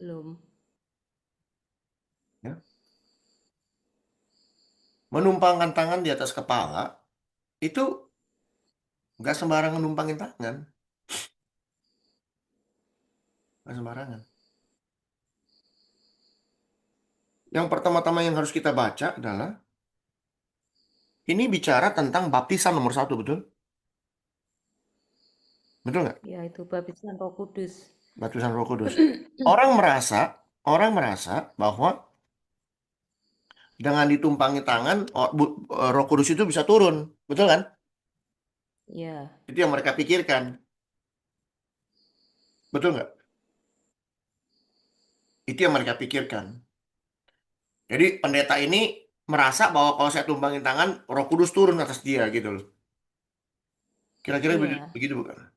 Belum. Ya. Menumpangkan tangan di atas kepala itu nggak sembarangan numpangin tangan, nggak sembarangan. Yang pertama-tama yang harus kita baca adalah ini bicara tentang baptisan nomor satu, betul? Betul nggak? Ya, itu baptisan Roh Kudus. Baptisan Roh Kudus. Orang merasa, orang merasa bahwa dengan ditumpangi tangan, Roh Kudus itu bisa turun, betul kan? Ya, Itu yang mereka pikirkan, betul nggak? Itu yang mereka pikirkan. Jadi pendeta ini merasa bahwa kalau saya tumpangin tangan, Roh Kudus turun atas dia gitu loh. Kira-kira iya, begitu bukan?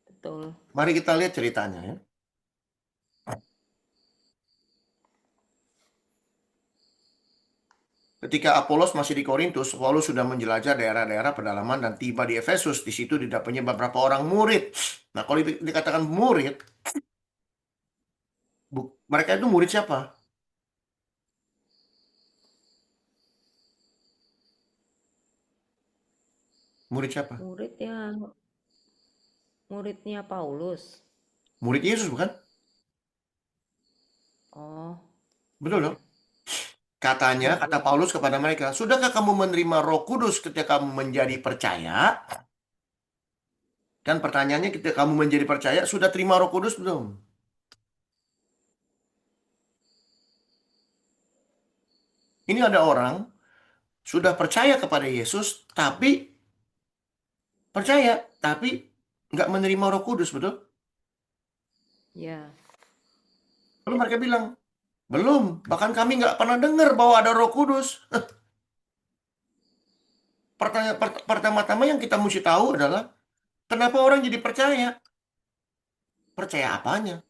betul. Mari kita lihat ceritanya ya. Ketika Apolos masih di Korintus, Paulus sudah menjelajah daerah-daerah pedalaman dan tiba di Efesus. Di situ didapatnya beberapa orang murid. Nah, kalau dikatakan murid, mereka itu murid siapa? Murid siapa? Muridnya Paulus. Murid Yesus bukan? Oh, Betul dong? iya. Katanya, Iya, kata iya. Paulus kepada mereka, sudahkah kamu menerima Roh Kudus ketika kamu menjadi percaya? Dan pertanyaannya, ketika kamu menjadi percaya, sudah terima Roh Kudus belum? Ini ada orang sudah percaya kepada Yesus, percaya, tapi nggak menerima Roh Kudus, betul? Ya. Lalu mereka bilang, belum, bahkan kami nggak pernah dengar bahwa ada Roh Kudus. Pertama-tama yang kita mesti tahu adalah, kenapa orang jadi percaya? Percaya apanya?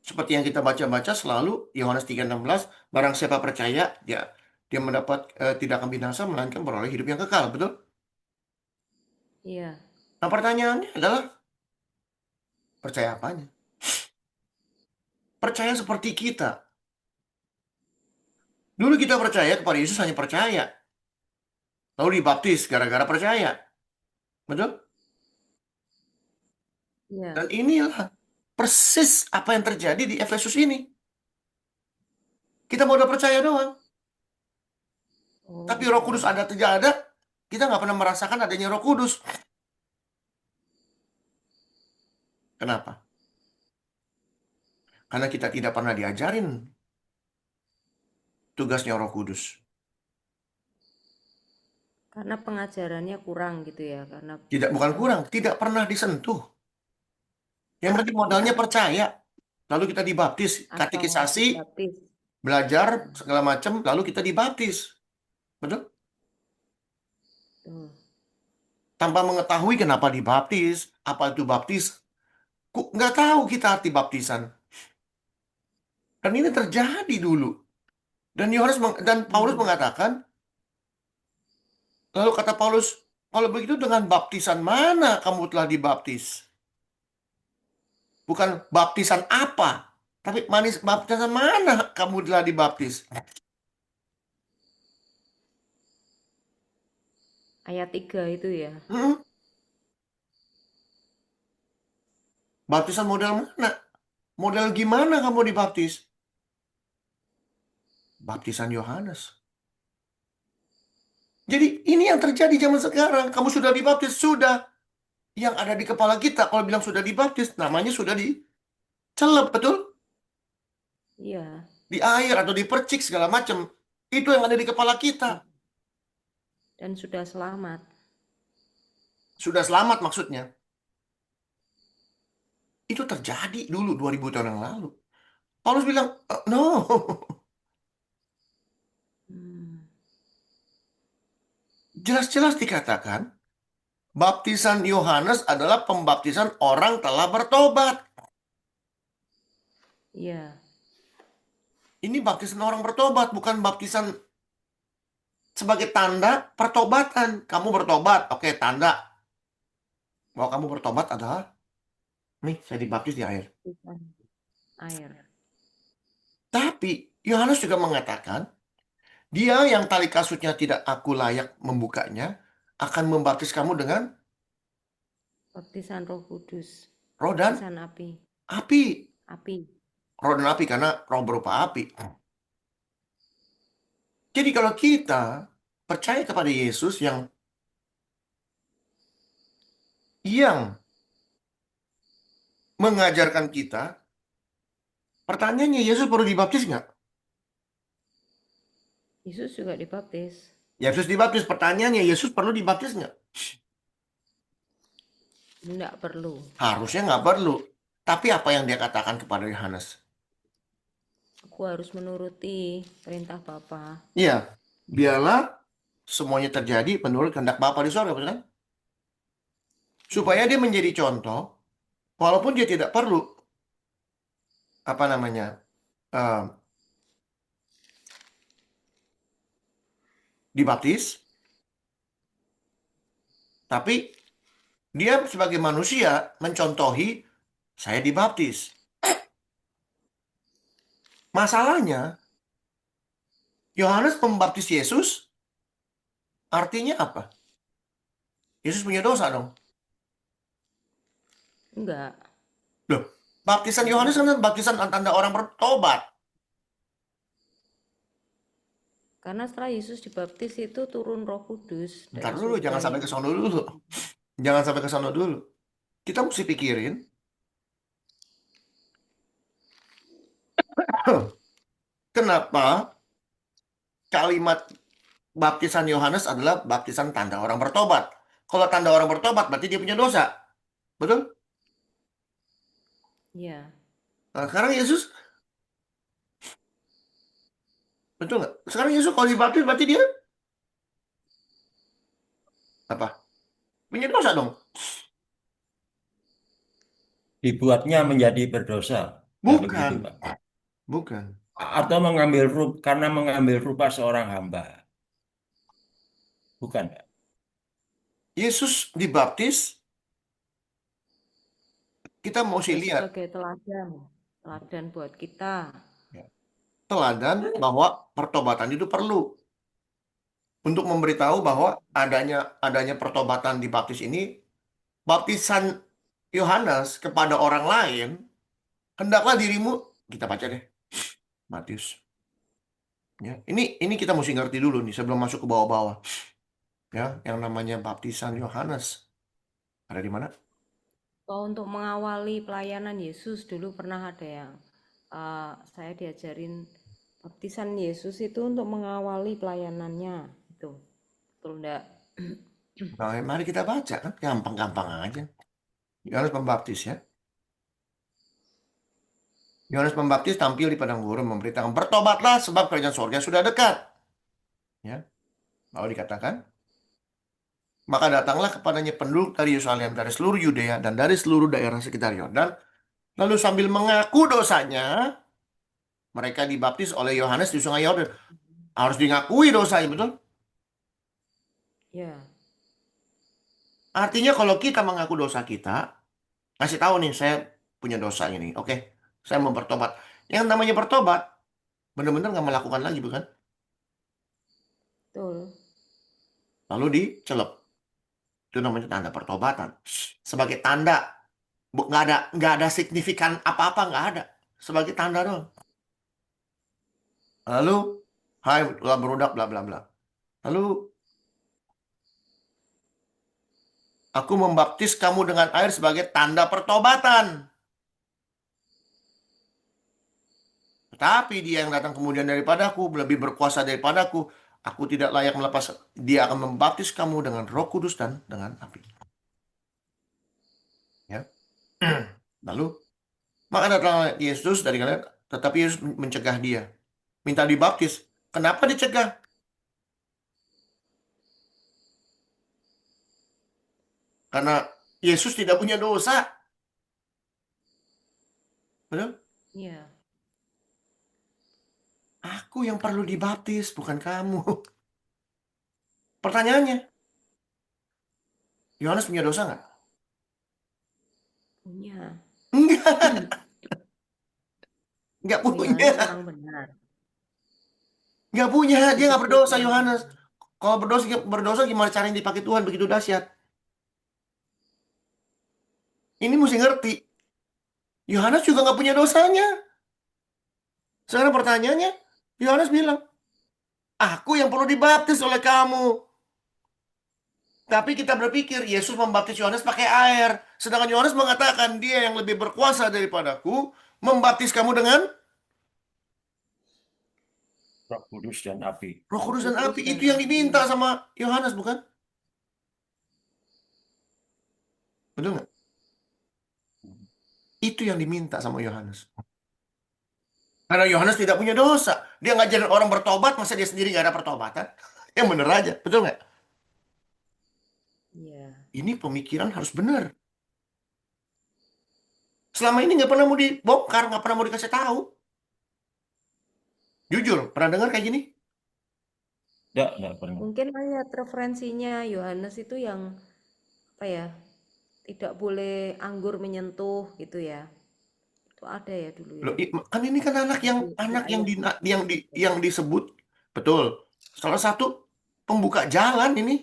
Seperti yang kita baca-baca selalu, Yohanes 3:16, barang siapa percaya, dia mendapat tidak akan binasa, melainkan beroleh hidup yang kekal, betul? Iya. Nah pertanyaannya adalah, percaya apanya? Percaya seperti kita. Dulu kita percaya kepada Yesus hanya percaya. Lalu dibaptis gara-gara percaya. Betul? Iya. Dan inilah persis apa yang terjadi di Efesus ini. Kita mau udah percaya doang. Oh, Tapi Roh Kudus iya. ada tidak ada, kita nggak pernah merasakan adanya Roh Kudus. Kenapa? Karena kita tidak pernah diajarin tugasnya Roh Kudus. Karena pengajarannya kurang gitu ya, karena Tidak, bukan kurang, tidak pernah disentuh. Yang penting modalnya percaya. Lalu kita dibaptis, asal katekisasi, dibaptis. belajar Ya, segala macam, lalu kita dibaptis. Betul? betul. Tanpa mengetahui kenapa dibaptis, apa itu baptis, nggak tahu kita arti baptisan. Dan ini terjadi dulu. Dan Paulus Hmm. mengatakan, lalu kata Paulus, kalau begitu dengan baptisan mana kamu telah dibaptis? Bukan baptisan apa, tapi baptisan mana kamu telah dibaptis? Ayat 3 itu ya. Hmm, baptisan model mana? Model gimana kamu dibaptis? Baptisan Yohanes. Jadi ini yang terjadi zaman sekarang. Kamu sudah dibaptis, sudah. Yang ada di kepala kita, kalau bilang sudah dibaptis, namanya sudah dicelep, betul? Iya. Di air atau dipercik segala macam. Itu yang ada di kepala kita. Dan sudah selamat. Sudah selamat maksudnya. Itu terjadi dulu 2000 tahun yang lalu. Paulus bilang, no. Hmm. Jelas-jelas dikatakan, baptisan Yohanes adalah pembaptisan orang telah bertobat. Iya. Ini baptisan orang bertobat, bukan baptisan sebagai tanda pertobatan. Kamu bertobat, oke, tanda bahwa kamu bertobat adalah Nih, saya dibaptis di air. Bukan air. Tapi Yohanes juga mengatakan, dia yang tali kasutnya tidak aku layak membukanya, akan membaptis kamu dengan Baptisan Roh Kudus. roh dan Baptisan api. api. Api. Roh dan api karena roh berupa api. Jadi kalau kita percaya kepada Yesus yang mengajarkan kita, pertanyaannya Yesus perlu dibaptis nggak? Yesus juga dibaptis. Yesus dibaptis. Pertanyaannya Yesus perlu dibaptis nggak? Tidak perlu. Harusnya nggak perlu. Tapi apa yang dia katakan kepada Yohanes? Aku harus menuruti perintah Bapa. Iya, biarlah semuanya terjadi menurut kehendak Bapa di sorga, betul kan? Supaya Ya. dia menjadi contoh, walaupun dia tidak perlu apa namanya eh, dibaptis, tapi dia sebagai manusia mencontohi saya dibaptis. Masalahnya, Yohanes membaptis Yesus artinya apa? Yesus punya dosa dong. Enggak. Loh, baptisan Yohanes Karena kan baptisan tanda orang bertobat. karena setelah Yesus dibaptis itu turun Roh Kudus Bentar dari dulu, surga jangan sampai yang ke sono dulu. Jangan sampai ke sono dulu. Kita mesti pikirin, kenapa kalimat baptisan Yohanes adalah baptisan tanda orang bertobat. Kalau tanda orang bertobat berarti dia punya dosa. Betul? ya. Nah, sekarang Yesus, betul nggak? Sekarang Yesus kalau dibaptis berarti dia apa? Punya dosa dong? Dibuatnya menjadi berdosa. Nah, begitu, Bukan. Pak. Bukan. Atau karena mengambil rupa seorang hamba. Bukan, Pak. Yesus dibaptis, kita mesti Ya lihat sebagai teladan. Teladan buat kita. ya, teladan bahwa pertobatan itu perlu untuk memberitahu bahwa adanya pertobatan di baptis ini, baptisan Yohanes kepada orang lain, hendaklah dirimu, kita baca deh, Matius. Ya, ini kita mesti ngerti dulu nih sebelum masuk ke bawah-bawah. Ya, yang namanya baptisan Yohanes ada di mana? Kalau untuk mengawali pelayanan Yesus dulu pernah ada yang saya diajarin baptisan Yesus itu untuk mengawali pelayanannya. Itu betul enggak? Nah, mari kita baca kan, gampang-gampang aja. Yohanes Pembaptis ya. Yohanes Pembaptis tampil di padang gurun memberitakan bertobatlah sebab kerajaan sorga sudah dekat. Ya, lalu dikatakan, maka datanglah kepadanya penduduk dari Yerusalem, dari seluruh Yudea dan dari seluruh daerah sekitar Yordan. Lalu sambil mengaku dosanya, mereka dibaptis oleh Yohanes di Sungai Yordan. Harus dingakui dosanya, betul? Ya, Artinya kalau kita mengaku dosa kita, kasih tahu nih, saya punya dosa ini. Oke, saya mau bertobat. Yang namanya bertobat, benar-benar nggak melakukan lagi, bukan? betul. Lalu dicelup. Itu namanya tanda pertobatan. Sebagai tanda, nggak ada signifikan apa-apa, nggak ada. Sebagai tanda doang. Lalu, hai, telah berudak, bla bla bla. Lalu, aku membaptis kamu dengan air sebagai tanda pertobatan. Tetapi dia yang datang kemudian daripadaku, lebih berkuasa daripadaku. Aku tidak layak melepas. Dia akan membaptis kamu dengan Roh Kudus dan dengan api. Ya. Lalu, maka datang Yesus dari kalian, tetapi Yesus mencegah dia. Minta dibaptis. Kenapa dicegah? Karena Yesus tidak punya dosa. Betul? Ya, Aku yang perlu dibaptis, bukan kamu. Pertanyaannya, Yohanes punya dosa nggak? punya. Enggak, enggak Oh, punya. Yohanes orang benar. Enggak punya, dia nggak Disebut berdosa orang Yohanes. benar. Kalau berdosa, berdosa gimana caranya dipakai Tuhan begitu dahsyat? Ini mesti ngerti. Yohanes juga nggak punya dosanya. Sekarang pertanyaannya, Yohanes bilang, aku yang perlu dibaptis oleh kamu. Tapi kita berpikir Yesus membaptis Yohanes pakai air. Sedangkan Yohanes mengatakan dia yang lebih berkuasa daripadaku, membaptis kamu dengan Roh Kudus dan api. Roh Roh Kudus dan Kudus api. dan Itu yang api. diminta sama Yohanes, bukan? Betul nggak? Itu yang diminta sama Yohanes. Karena Yohanes tidak punya dosa. Dia ngajarin orang bertobat, masa dia sendiri nggak ada pertobatan? Yang bener aja, betul nggak? Iya. Ini pemikiran harus benar. Selama ini nggak pernah mau dibongkar, nggak pernah mau dikasih tahu. Jujur, pernah dengar kayak gini? Enggak pernah. Mungkin lihat referensinya Yohanes itu yang apa ya? Tidak boleh anggur menyentuh gitu ya. Itu ada ya dulu Loh, ya. kan ini kan anak yang Di anak yang ayat di yang di itu. yang disebut betul. Salah satu pembuka jalan ini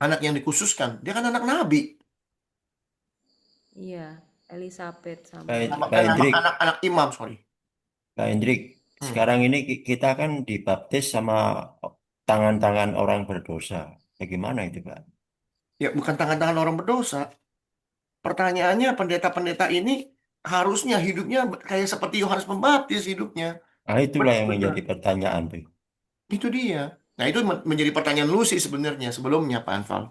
anak yang dikhususkan. Dia kan anak nabi. Iya, Elizabeth sama Kak, Nama Kak nama Hendrik, anak-anak imam, sorry. Kak Hendrik, Hmm. sekarang ini kita kan dibaptis sama tangan-tangan orang berdosa. Bagaimana itu, Pak? Ya bukan tangan-tangan orang berdosa. Pertanyaannya pendeta-pendeta ini harusnya hidupnya kayak seperti Yohanes Pembaptis hidupnya. Nah, itulah yang Benar. menjadi pertanyaan tuh. Itu dia. Nah, itu menjadi pertanyaan Lucy sebenarnya sebelumnya, Pak Anfal.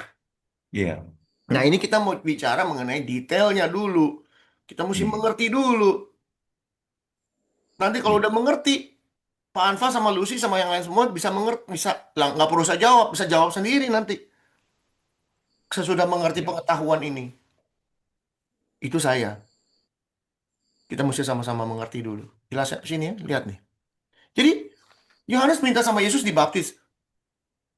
Iya. Nah, ini kita mau bicara mengenai detailnya dulu. Kita mesti Hmm. mengerti dulu. Nanti kalau Iya. udah mengerti, Pak Anfal sama Lucy sama yang lain semua bisa mengerti, bisa lah, nggak perlu saya jawab, bisa jawab sendiri nanti. Sesudah mengerti Iya. pengetahuan ini. Itu saya. Kita mesti sama-sama mengerti dulu. Jelas ya? Sini ya, lihat nih. Jadi, Yohanes minta sama Yesus dibaptis.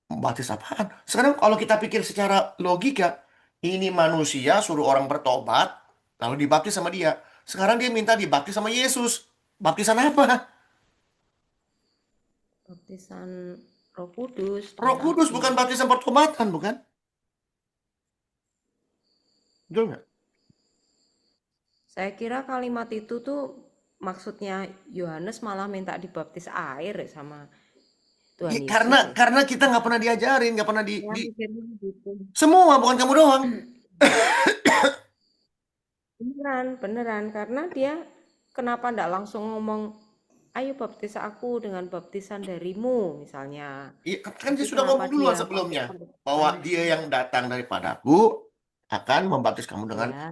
Baptis apaan? Sekarang kalau kita pikir secara logika, ini manusia suruh orang bertobat, lalu dibaptis sama dia. Sekarang dia minta dibaptis sama Yesus. Baptisan apa? baptisan Roh Kudus dan Roh Kudus, api. bukan baptisan pertobatan, bukan? Betul nggak? Saya kira kalimat itu tuh maksudnya Yohanes malah minta dibaptis air ya sama Tuhan Ya, karena Yesus ya. karena kita nggak pernah diajarin, nggak pernah Saya mikirnya gitu. semua, bukan kamu doang. Beneran, beneran. Karena dia kenapa ndak langsung ngomong, ayo baptis aku dengan baptisan darimu misalnya. Iya, kan Tapi dia sudah kenapa ngomong dia duluan pakai sebelumnya bahwa pendekatan? dia yang datang daripadaku akan membaptis kamu dengan. Ya,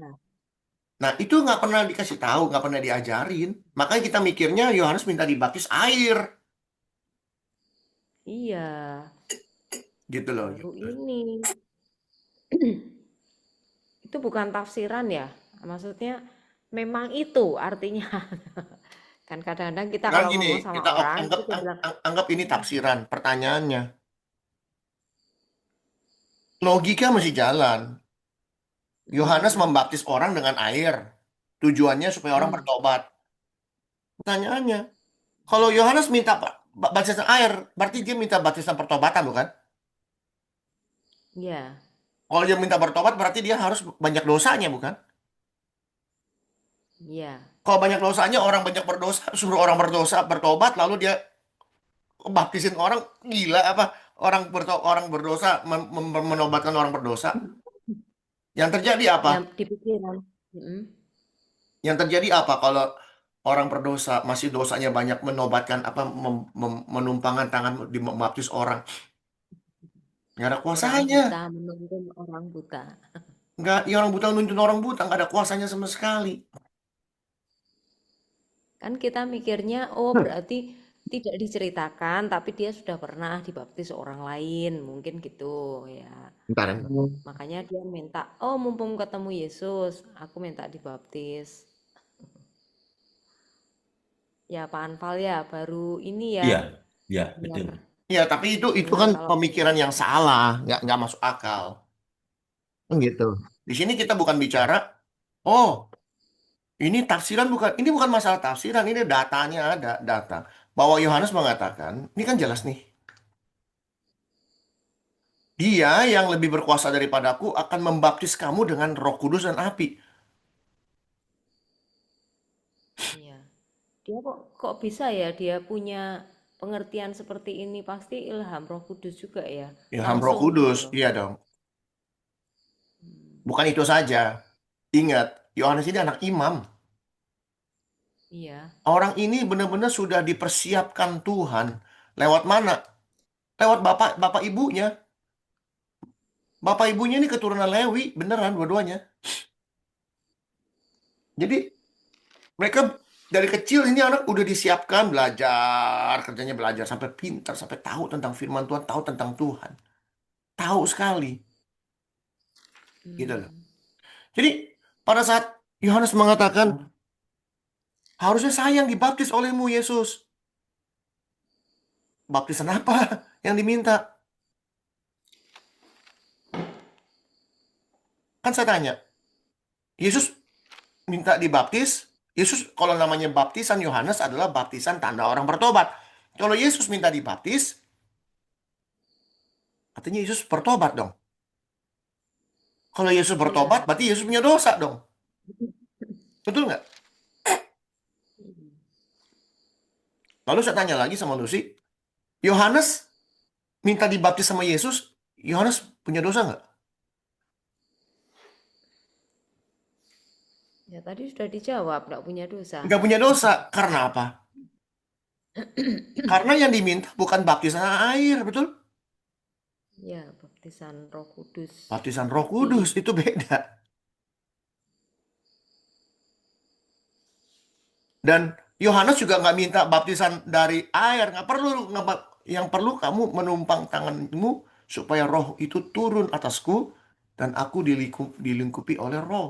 Nah, itu nggak pernah dikasih tahu, nggak pernah diajarin. Makanya kita mikirnya Yohanes minta dibaptis air, iya. gitu loh. Baru ini. Itu bukan tafsiran ya. Maksudnya memang itu artinya. Kan kadang-kadang kita Sekarang kalau gini, ngomong sama kita orang, anggap kita bilang, anggap ini tafsiran. Pertanyaannya, logika mesti jalan. Yohanes "Hmm, membaptis orang dengan air. Tujuannya supaya orang hmm, bertobat. Pertanyaannya, kalau Yohanes minta baptisan air, berarti dia minta baptisan pertobatan, bukan? ya, Kalau dia minta bertobat, berarti dia harus banyak dosanya, bukan? ya, Kalau banyak dosanya, orang banyak berdosa, suruh orang berdosa bertobat, lalu dia baptisin orang, gila apa? Orang berdosa menobatkan orang berdosa. Yang terjadi apa? yang di pikiran." Hmm. Yang terjadi apa kalau orang berdosa masih dosanya banyak menobatkan apa menumpangkan tangan di membaptis orang? Nggak ada Orang kuasanya. buta menuntun orang buta. Nggak, ya orang buta nuntun orang buta, nggak ada kuasanya sama sekali. Kan kita mikirnya, oh Hmm. berarti tidak diceritakan, tapi dia sudah pernah dibaptis orang lain, mungkin gitu ya. Bentar, bentar. Makanya dia minta, oh mumpung ketemu Yesus, aku minta dibaptis. Ya Pak Anfal ya, baru ini ya, Iya, iya, dengar, betul. Ya, tapi itu dengar kan kalau pemikiran yang salah, nggak masuk akal. Kan gitu. Di sini kita bukan bicara Oh, ini bukan masalah tafsiran, ini datanya ada, data. Bahwa Yohanes mengatakan, ini kan jelas nih. Dia yang lebih berkuasa daripadaku akan membaptis kamu dengan Roh Kudus dan api. Iya. Dia kok bisa ya dia punya pengertian seperti ini, pasti ilham Roh Kudus juga ya. Ilham Roh Langsung gitu Kudus, loh. iya dong. Hmm, Bukan itu saja. Ingat, Yohanes ini anak imam. iya. Orang ini benar-benar sudah dipersiapkan Tuhan. Lewat mana? Lewat bapak bapak ibunya. Bapak ibunya ini keturunan Lewi, beneran dua-duanya. Jadi mereka dari kecil ini anak udah disiapkan belajar, kerjanya belajar sampai pintar, sampai tahu tentang firman Tuhan, tahu tentang Tuhan. Tahu sekali, gitu loh. Hmm, Jadi pada saat Yohanes mengatakan, harusnya saya yang dibaptis olehmu, Yesus. Baptisan apa yang diminta? Kan saya tanya, Yesus minta dibaptis. Yesus kalau namanya baptisan Yohanes adalah baptisan tanda orang bertobat. Kalau Yesus minta dibaptis, artinya Yesus bertobat dong. Kalau Yesus bertobat, iya. berarti Yesus punya dosa dong. Betul nggak? Lalu saya tanya lagi sama Lucy, Yohanes minta dibaptis sama Yesus, Yohanes punya dosa nggak? Ya tadi sudah dijawab, nggak punya dosa. Nggak punya dosa. Karena apa? Karena yang diminta bukan baptisan air, betul? Ya, baptisan Roh Kudus, Baptisan Roh api. Kudus, itu beda. Dan Yohanes juga nggak minta baptisan dari air, nggak perlu. Yang perlu kamu menumpang tanganmu supaya roh itu turun atasku dan aku dilingkupi oleh roh.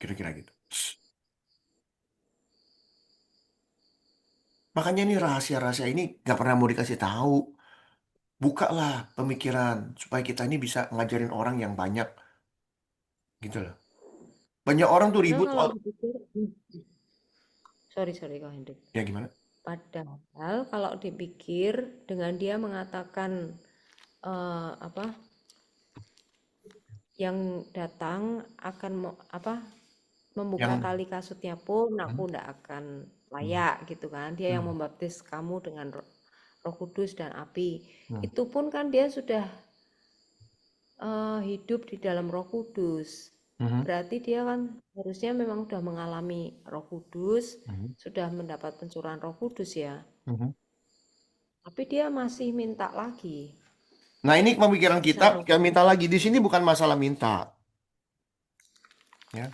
Kira-kira gitu. Makanya ini rahasia-rahasia ini nggak pernah mau dikasih tahu. Bukalah pemikiran supaya kita ini bisa ngajarin orang yang banyak gitu loh. Banyak orang tuh Padahal ribut kalau soal dipikir, sorry Kak Hendrik. ya gimana? Padahal kalau dipikir dengan dia mengatakan apa yang datang akan membuka Yang tali kasutnya pun aku hmm, tidak akan hmm, layak gitu kan. Dia yang hmm, membaptis kamu dengan Roh Kudus dan api. hmm, Itu pun kan dia sudah hidup di dalam Roh Kudus. hmm, Berarti dia kan harusnya memang sudah mengalami Roh Kudus, hmm, sudah mendapat pencurahan Roh Kudus ya. hmm. Tapi dia masih minta lagi Nah, ini pemikiran kita, baptisan Roh kita minta Kudus. lagi. Di sini bukan masalah minta, ya.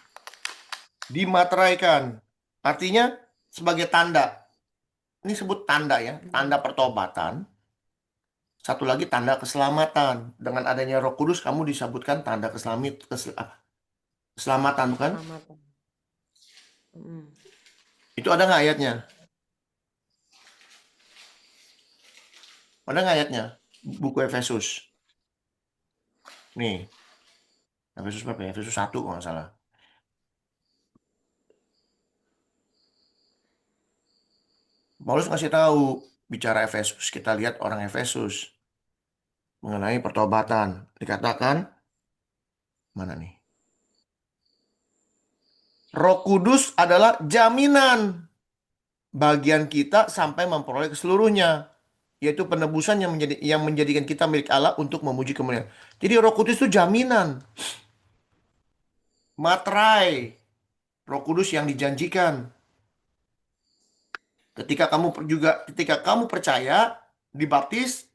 Dimateraikan. Artinya sebagai tanda. Ini sebut tanda ya, tanda pertobatan. Satu lagi tanda keselamatan. Dengan adanya Roh Kudus, kamu disebutkan tanda keselamatan, bukan? Keselamatan. Mm. Itu ada nggak ayatnya? Ada nggak ayatnya? Buku Efesus. Nih, Efesus berapa ya? Efesus 1 kalau nggak salah. Paulus ngasih tahu, bicara Efesus, kita lihat orang Efesus mengenai pertobatan. Dikatakan, mana nih? Roh Kudus adalah jaminan bagian kita sampai memperoleh keseluruhnya, yaitu penebusan yang menjadikan kita milik Allah untuk memuji kemuliaan. Jadi Roh Kudus itu jaminan, materai, Roh Kudus yang dijanjikan. Ketika kamu percaya, dibaptis,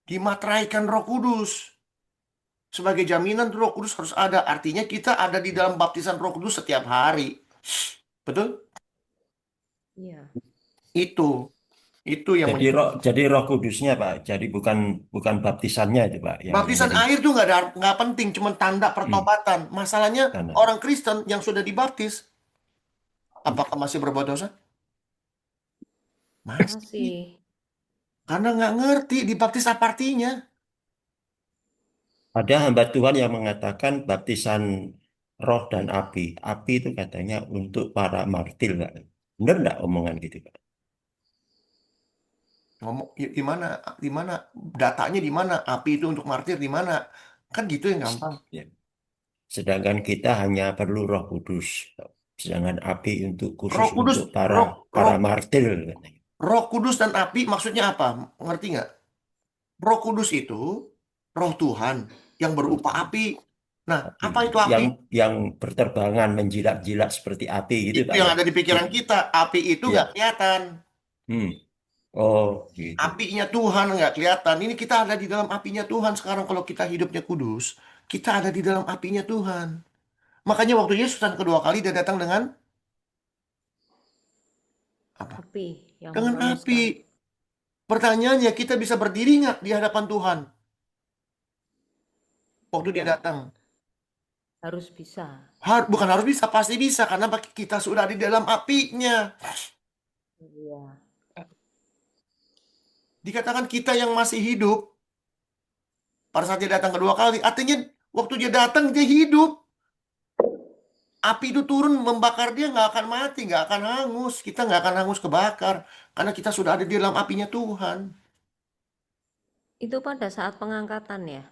dimateraikan Roh Kudus. Sebagai jaminan Roh Kudus harus ada. Artinya kita ada di dalam baptisan Roh Kudus setiap hari. Betul? Iya. Itu. Itu yang Jadi Roh Kudusnya Pak. Jadi bukan bukan baptisannya itu Pak yang baptisan jadi air tuh nggak penting, cuman tanda hmm, pertobatan. Masalahnya tanda. orang Kristen yang sudah dibaptis, apakah masih berbuat dosa? Masih. Masih. Karena nggak ngerti dibaptis apa artinya. Ada hamba Tuhan yang mengatakan baptisan roh dan api. Api itu katanya untuk para martir, Pak. Benar nggak omongan gitu, Pak? Ngomong di mana, di mana datanya, di mana api itu untuk martir, di mana, kan gitu yang gampang. Ya. Sedangkan kita hanya perlu Roh Kudus. Sedangkan api untuk khusus Roh Kudus, untuk para roh para roh martir, katanya. Roh Kudus dan api maksudnya apa? Ngerti nggak? Roh Kudus itu roh Tuhan yang Roh berupa Tuhan, api. Nah, api apa itu api? yang berterbangan menjilat-jilat seperti api gitu, Itu Pak yang ya. ada di pikiran Gitu. kita. Api itu nggak Ya. kelihatan. Hmm. Oh, gitu. Apinya Tuhan nggak kelihatan. Ini kita ada di dalam apinya Tuhan sekarang kalau kita hidupnya kudus. Kita ada di dalam apinya Tuhan. Makanya waktu Yesus yang kedua kali dia datang dengan apa? Api yang Dengan api. menghanguskan. Pertanyaannya, kita bisa berdiri nggak di hadapan Tuhan waktu dia Tidak datang? harus bisa. Bukan harus bisa, pasti bisa karena kita sudah di dalam apinya. Iya. Dikatakan kita yang masih hidup pada saat dia datang kedua kali, artinya waktu dia datang dia hidup. Api itu turun membakar dia nggak akan mati, nggak akan hangus. Kita nggak akan hangus kebakar karena kita sudah ada di dalam apinya Tuhan. Itu pada saat pengangkatan ya.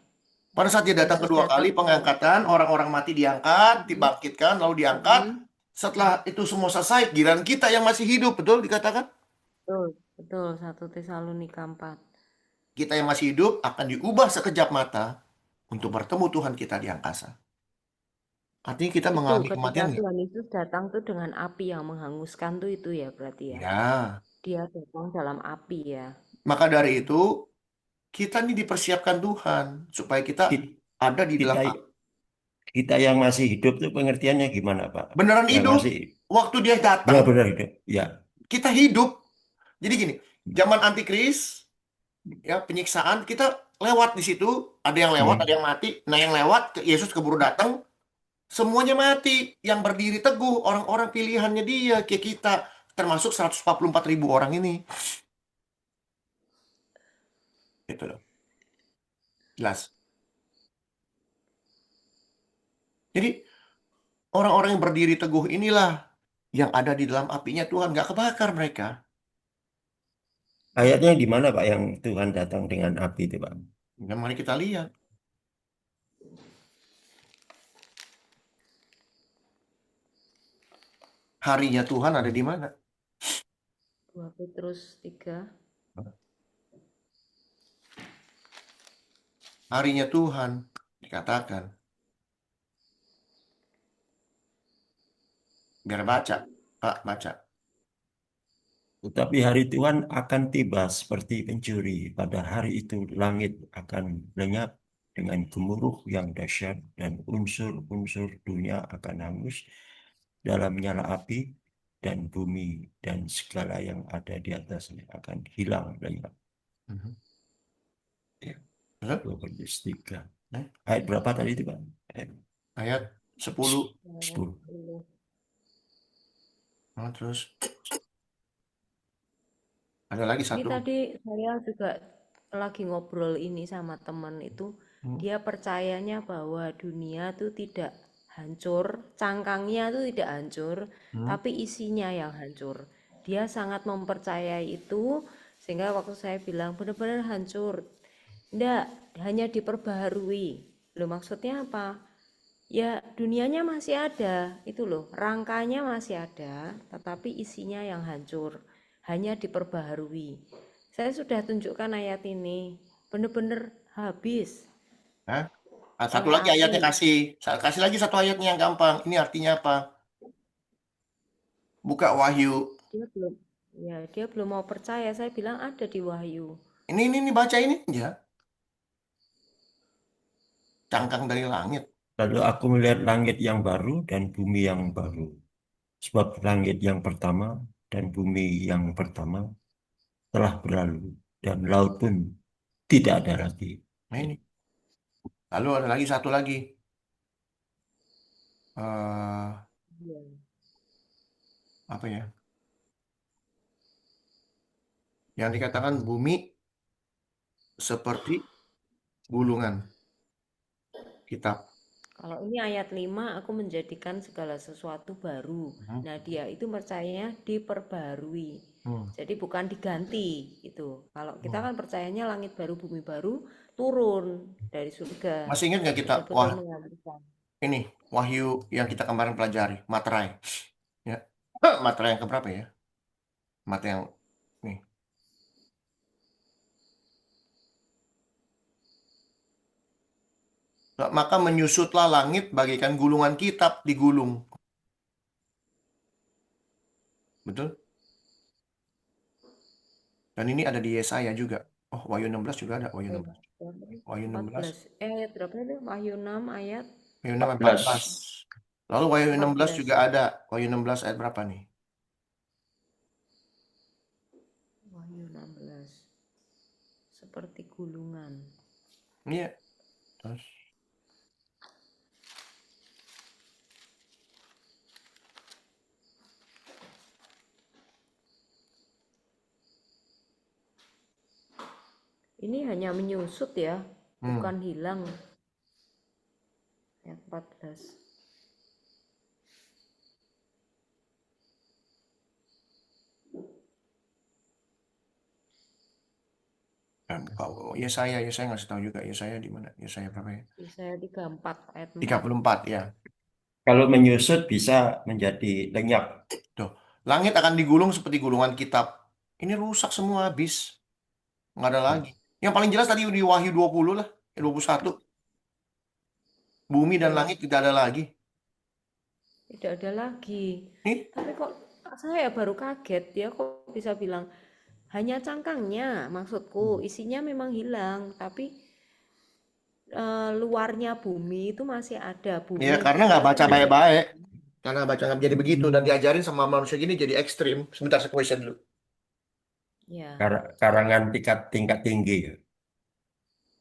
Pada saat dia datang Yesus kedua kali datang ke. pengangkatan, orang-orang mati diangkat, Mhm. dibangkitkan, lalu diangkat. Mhm. Setelah itu semua selesai, giliran kita yang masih hidup, betul dikatakan? Betul, betul. 1 Tesalonika 4. Kita yang masih hidup akan diubah sekejap mata untuk bertemu Tuhan kita di angkasa. Artinya kita Itu mengalami ketika kematian nggak? Tuhan Yesus datang tuh dengan api yang menghanguskan tuh itu ya berarti ya. Ya. Dia datang dalam api ya. Maka dari itu, kita ini dipersiapkan Tuhan supaya kita Ki- ada di dalam Kita kita yang masih hidup tuh pengertiannya gimana, Pak? beneran Yang hidup. masih Waktu dia datang, benar-benar hidup. Ya. kita hidup. Jadi gini, zaman antikris, ya penyiksaan, kita lewat di situ. Ada yang lewat, ada Hmm. yang mati. Nah, yang lewat, Yesus keburu datang, semuanya mati. Yang berdiri teguh, orang-orang pilihannya dia, kayak kita. Termasuk 144 ribu orang ini. Gitu loh. Jelas. Jadi, orang-orang yang berdiri teguh inilah yang ada di dalam apinya Tuhan. Nggak kebakar mereka. Ayatnya di mana, Pak, yang Tuhan datang dengan api itu, Pak? Nah, mari kita lihat. Harinya Tuhan ada di mana? 2 Petrus 3. Harinya Tuhan dikatakan. Biar baca. Pak, baca. Tetapi hari Tuhan akan tiba seperti pencuri. Pada hari itu langit akan lenyap dengan gemuruh yang dahsyat dan unsur-unsur dunia akan hangus dalam nyala api dan bumi dan segala yang ada di atasnya akan hilang lenyap. Mhm. Ya, Betul? 2 Korintus 3. Eh, Ayat berapa tadi itu, Pak? Ayat Ayat 10. 10. 10. Nah, terus ada lagi Ini satu. tadi saya juga lagi ngobrol ini sama teman itu, Hmm. dia percayanya bahwa dunia tuh tidak hancur, cangkangnya tuh tidak hancur, Hmm. tapi isinya yang hancur. Dia sangat mempercayai itu, sehingga waktu saya bilang benar-benar hancur, enggak, hanya diperbaharui. Loh maksudnya apa? Ya dunianya masih ada, itu loh, rangkanya masih ada, tetapi isinya yang hancur, hanya diperbaharui. Saya sudah tunjukkan ayat ini, benar-benar habis, Hah? Ah, satu kayak lagi api. ayatnya kasih. Kasih lagi satu ayatnya yang gampang. Ini artinya apa? Buka Wahyu. Dia belum mau percaya. Saya bilang ada di Wahyu. Ini baca ini. Ya. Cangkang dari langit. Lalu aku melihat langit yang baru dan bumi yang baru. Sebab langit yang pertama dan bumi yang pertama telah berlalu dan laut pun tidak ada lagi. Nah ini. Lalu ada lagi satu lagi. Iya. Apa ya? Yang dikatakan bumi. seperti gulungan kitab. Kalau ini ayat 5, aku menjadikan segala sesuatu baru. Hmm. Nah, dia itu percayanya diperbarui. Hmm. Jadi bukan diganti itu. Kalau kita Hmm. kan percayanya langit baru, bumi baru turun dari surga. Masih ingat nggak kita Betul-betul menggantikan. ini Wahyu yang kita kemarin pelajari, materai. Ya. Materai yang keberapa ya? Materai yang nih. Maka menyusutlah langit bagaikan gulungan kitab digulung. Betul? Dan ini ada di Yesaya juga. Oh, Wahyu 16 juga ada. Wahyu 16. Wahyu 16. 14. Ayat berapa itu? Wahyu 6 ayat Wahyu 6 ayat 14. 14. Lalu Wahyu 16 juga 14. ada. Wahyu 16 ayat berapa nih? Wahyu 16. Seperti gulungan. Iya. Terus. Ini hanya menyusut ya, Hmm. bukan hilang. Ayat 14. Yesaya ngasih tahu juga. Yesaya di mana? Yesaya berapa ya? Yesaya 34 ayat 4. 34 ya. Kalau menyusut bisa menjadi lenyap. Tuh. Langit akan digulung seperti gulungan kitab. Ini rusak semua habis. Nggak ada lagi. Yang paling jelas tadi di Wahyu 20 lah. 21. Bumi dan Ya, langit tidak ada lagi. tidak ada lagi. Nih, Tapi kok saya baru kaget, dia kok bisa bilang hanya cangkangnya, maksudku isinya memang hilang, tapi luarnya bumi itu masih ada. Bumi ya karena kita nggak itu baca masih Ya. baik-baik. Karena baca nggak jadi begitu dan diajarin sama manusia gini jadi ekstrim. Sebentar saya question dulu. ya. Karangan tingkat tinggi.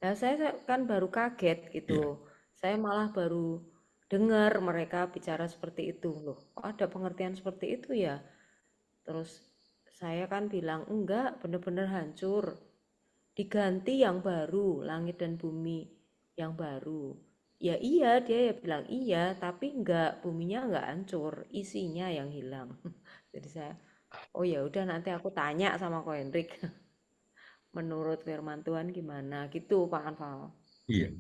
Nah, saya kan baru kaget gitu. Ya. Saya malah baru dengar mereka bicara seperti itu. Loh, kok ada pengertian seperti itu ya? Terus saya kan bilang, enggak, benar-benar hancur. Diganti yang baru, langit dan bumi yang baru. Ya iya, dia ya bilang iya, tapi enggak, buminya enggak hancur, isinya yang hilang. Jadi saya, oh ya udah nanti aku tanya sama Ko Hendrik. Menurut firman Tuhan gimana gitu Pak Anfal. Iya.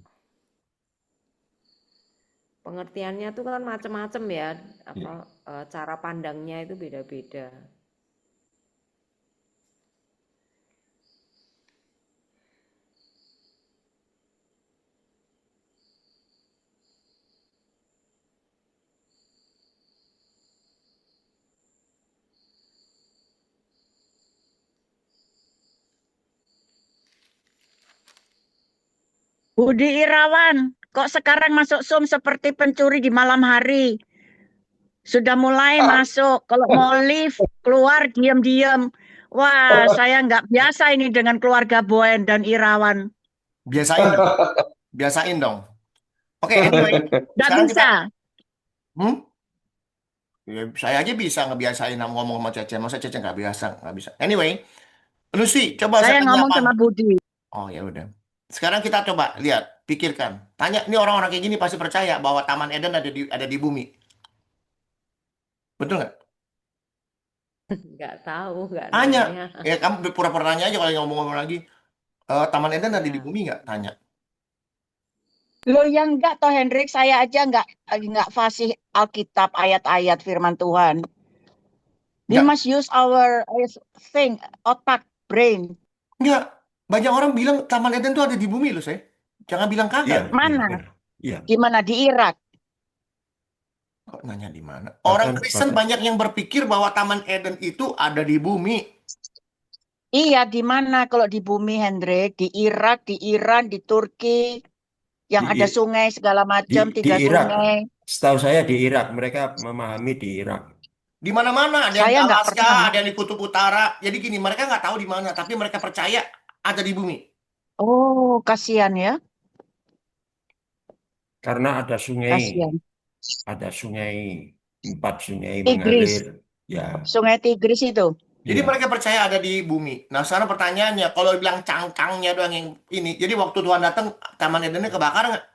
Pengertiannya tuh kan macam-macam ya, Iya. cara pandangnya itu beda-beda. Budi Irawan, kok sekarang masuk Zoom seperti pencuri di malam hari? Sudah mulai masuk, kalau mau live, keluar diam-diam. Wah, saya nggak biasa ini dengan keluarga Boen dan Irawan. Biasain dong. Biasain dong. Oke, anyway. Nggak Sekarang kita... bisa. Ya, saya aja bisa ngebiasain ngomong sama Cece. Masa Cece nggak biasa? Nggak bisa. Anyway, Lucy, coba saya Saya tanya ngomong apa? sama Budi. Oh, ya udah. Sekarang kita coba lihat, pikirkan. Tanya, ini orang-orang kayak gini pasti percaya bahwa Taman Eden ada di bumi. Betul nggak? Nggak tahu, nggak Tanya. nanya. Ya, kamu pura-pura nanya aja kalau ngomong-ngomong lagi. Taman Eden ada di Ya. bumi nggak? Tanya. Loh yang enggak toh Hendrik, saya aja nggak fasih Alkitab ayat-ayat firman Tuhan. We Nggak. must use our think, otak, brain. Nggak. Banyak orang bilang Taman Eden tuh ada di bumi loh, saya. Jangan bilang Iya. kagak. Mana? Iya. Di mana? Di Irak. Kok nanya di mana? Orang Kristen banyak yang berpikir bahwa Taman Eden itu ada di bumi. Iya, di mana kalau di bumi Hendrik? Di Irak, di Iran, di Turki, yang ada sungai segala macam, Di 3 Irak. sungai. Setahu saya di Irak, mereka memahami di Irak. Di mana-mana, ada yang di Saya nggak Alaska, pernah. ada yang di Kutub Utara. Jadi gini, mereka nggak tahu di mana, tapi mereka percaya ada di bumi. Oh, kasihan ya. Karena ada sungai, Kasihan. 4 sungai Tigris. mengalir. Ya, Sungai Tigris itu. Jadi Iya. mereka percaya ada di bumi. Nah, sekarang pertanyaannya, kalau bilang cangkangnya doang yang ini, jadi waktu Tuhan datang, Taman Edennya kebakar nggak?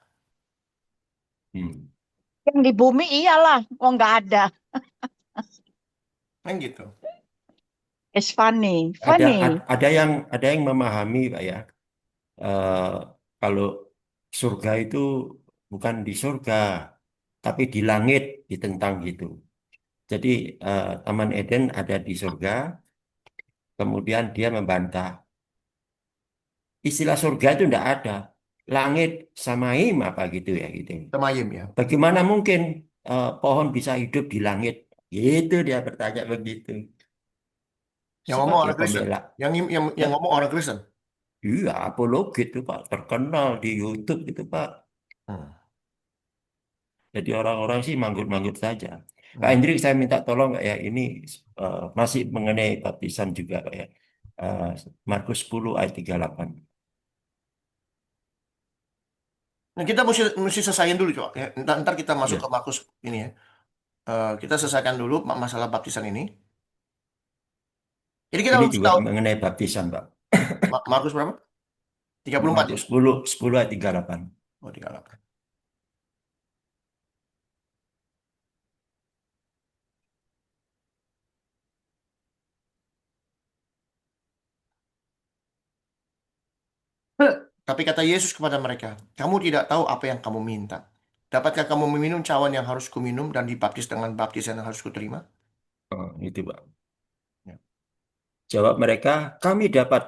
Hmm. Yang di bumi iyalah, oh nggak ada. Kan gitu. It's funny, Ada funny. ada yang memahami Pak ya, eh, kalau surga itu bukan di surga, tapi di langit, ditentang gitu. Jadi Taman Eden ada di surga, kemudian dia membantah. Istilah surga itu tidak ada. Langit samaim apa gitu ya gitu. Semayim ya. Bagaimana mungkin pohon bisa hidup di langit? Gitu dia bertanya begitu. Yang ngomong Sebagai orang Kristen. pembela. Yang Ya, ngomong orang Kristen. iya, apologet itu Pak. Terkenal di YouTube itu Pak. Hmm. Jadi orang-orang sih manggut-manggut saja. Pak Hmm. Hendrik, saya minta tolong Pak ya. Ini masih mengenai baptisan juga Pak ya. Eh, Markus 10 ayat 38. Nah, kita mesti selesaiin dulu, coba. Ya, ntar kita masuk Ya, ke Markus ini ya. Kita selesaikan dulu masalah baptisan ini. Jadi kita ini mesti juga tahu mengenai baptisan Pak. Markus berapa? 34 ya? Markus 10 ayat 38. Oh, 38. Tapi kata Yesus kepada mereka, kamu tidak tahu apa yang kamu minta. Dapatkah kamu meminum cawan yang harus kuminum dan dibaptis dengan baptisan yang harus kuterima? Oh, itu Pak. Ya. Jawab mereka, kami dapat.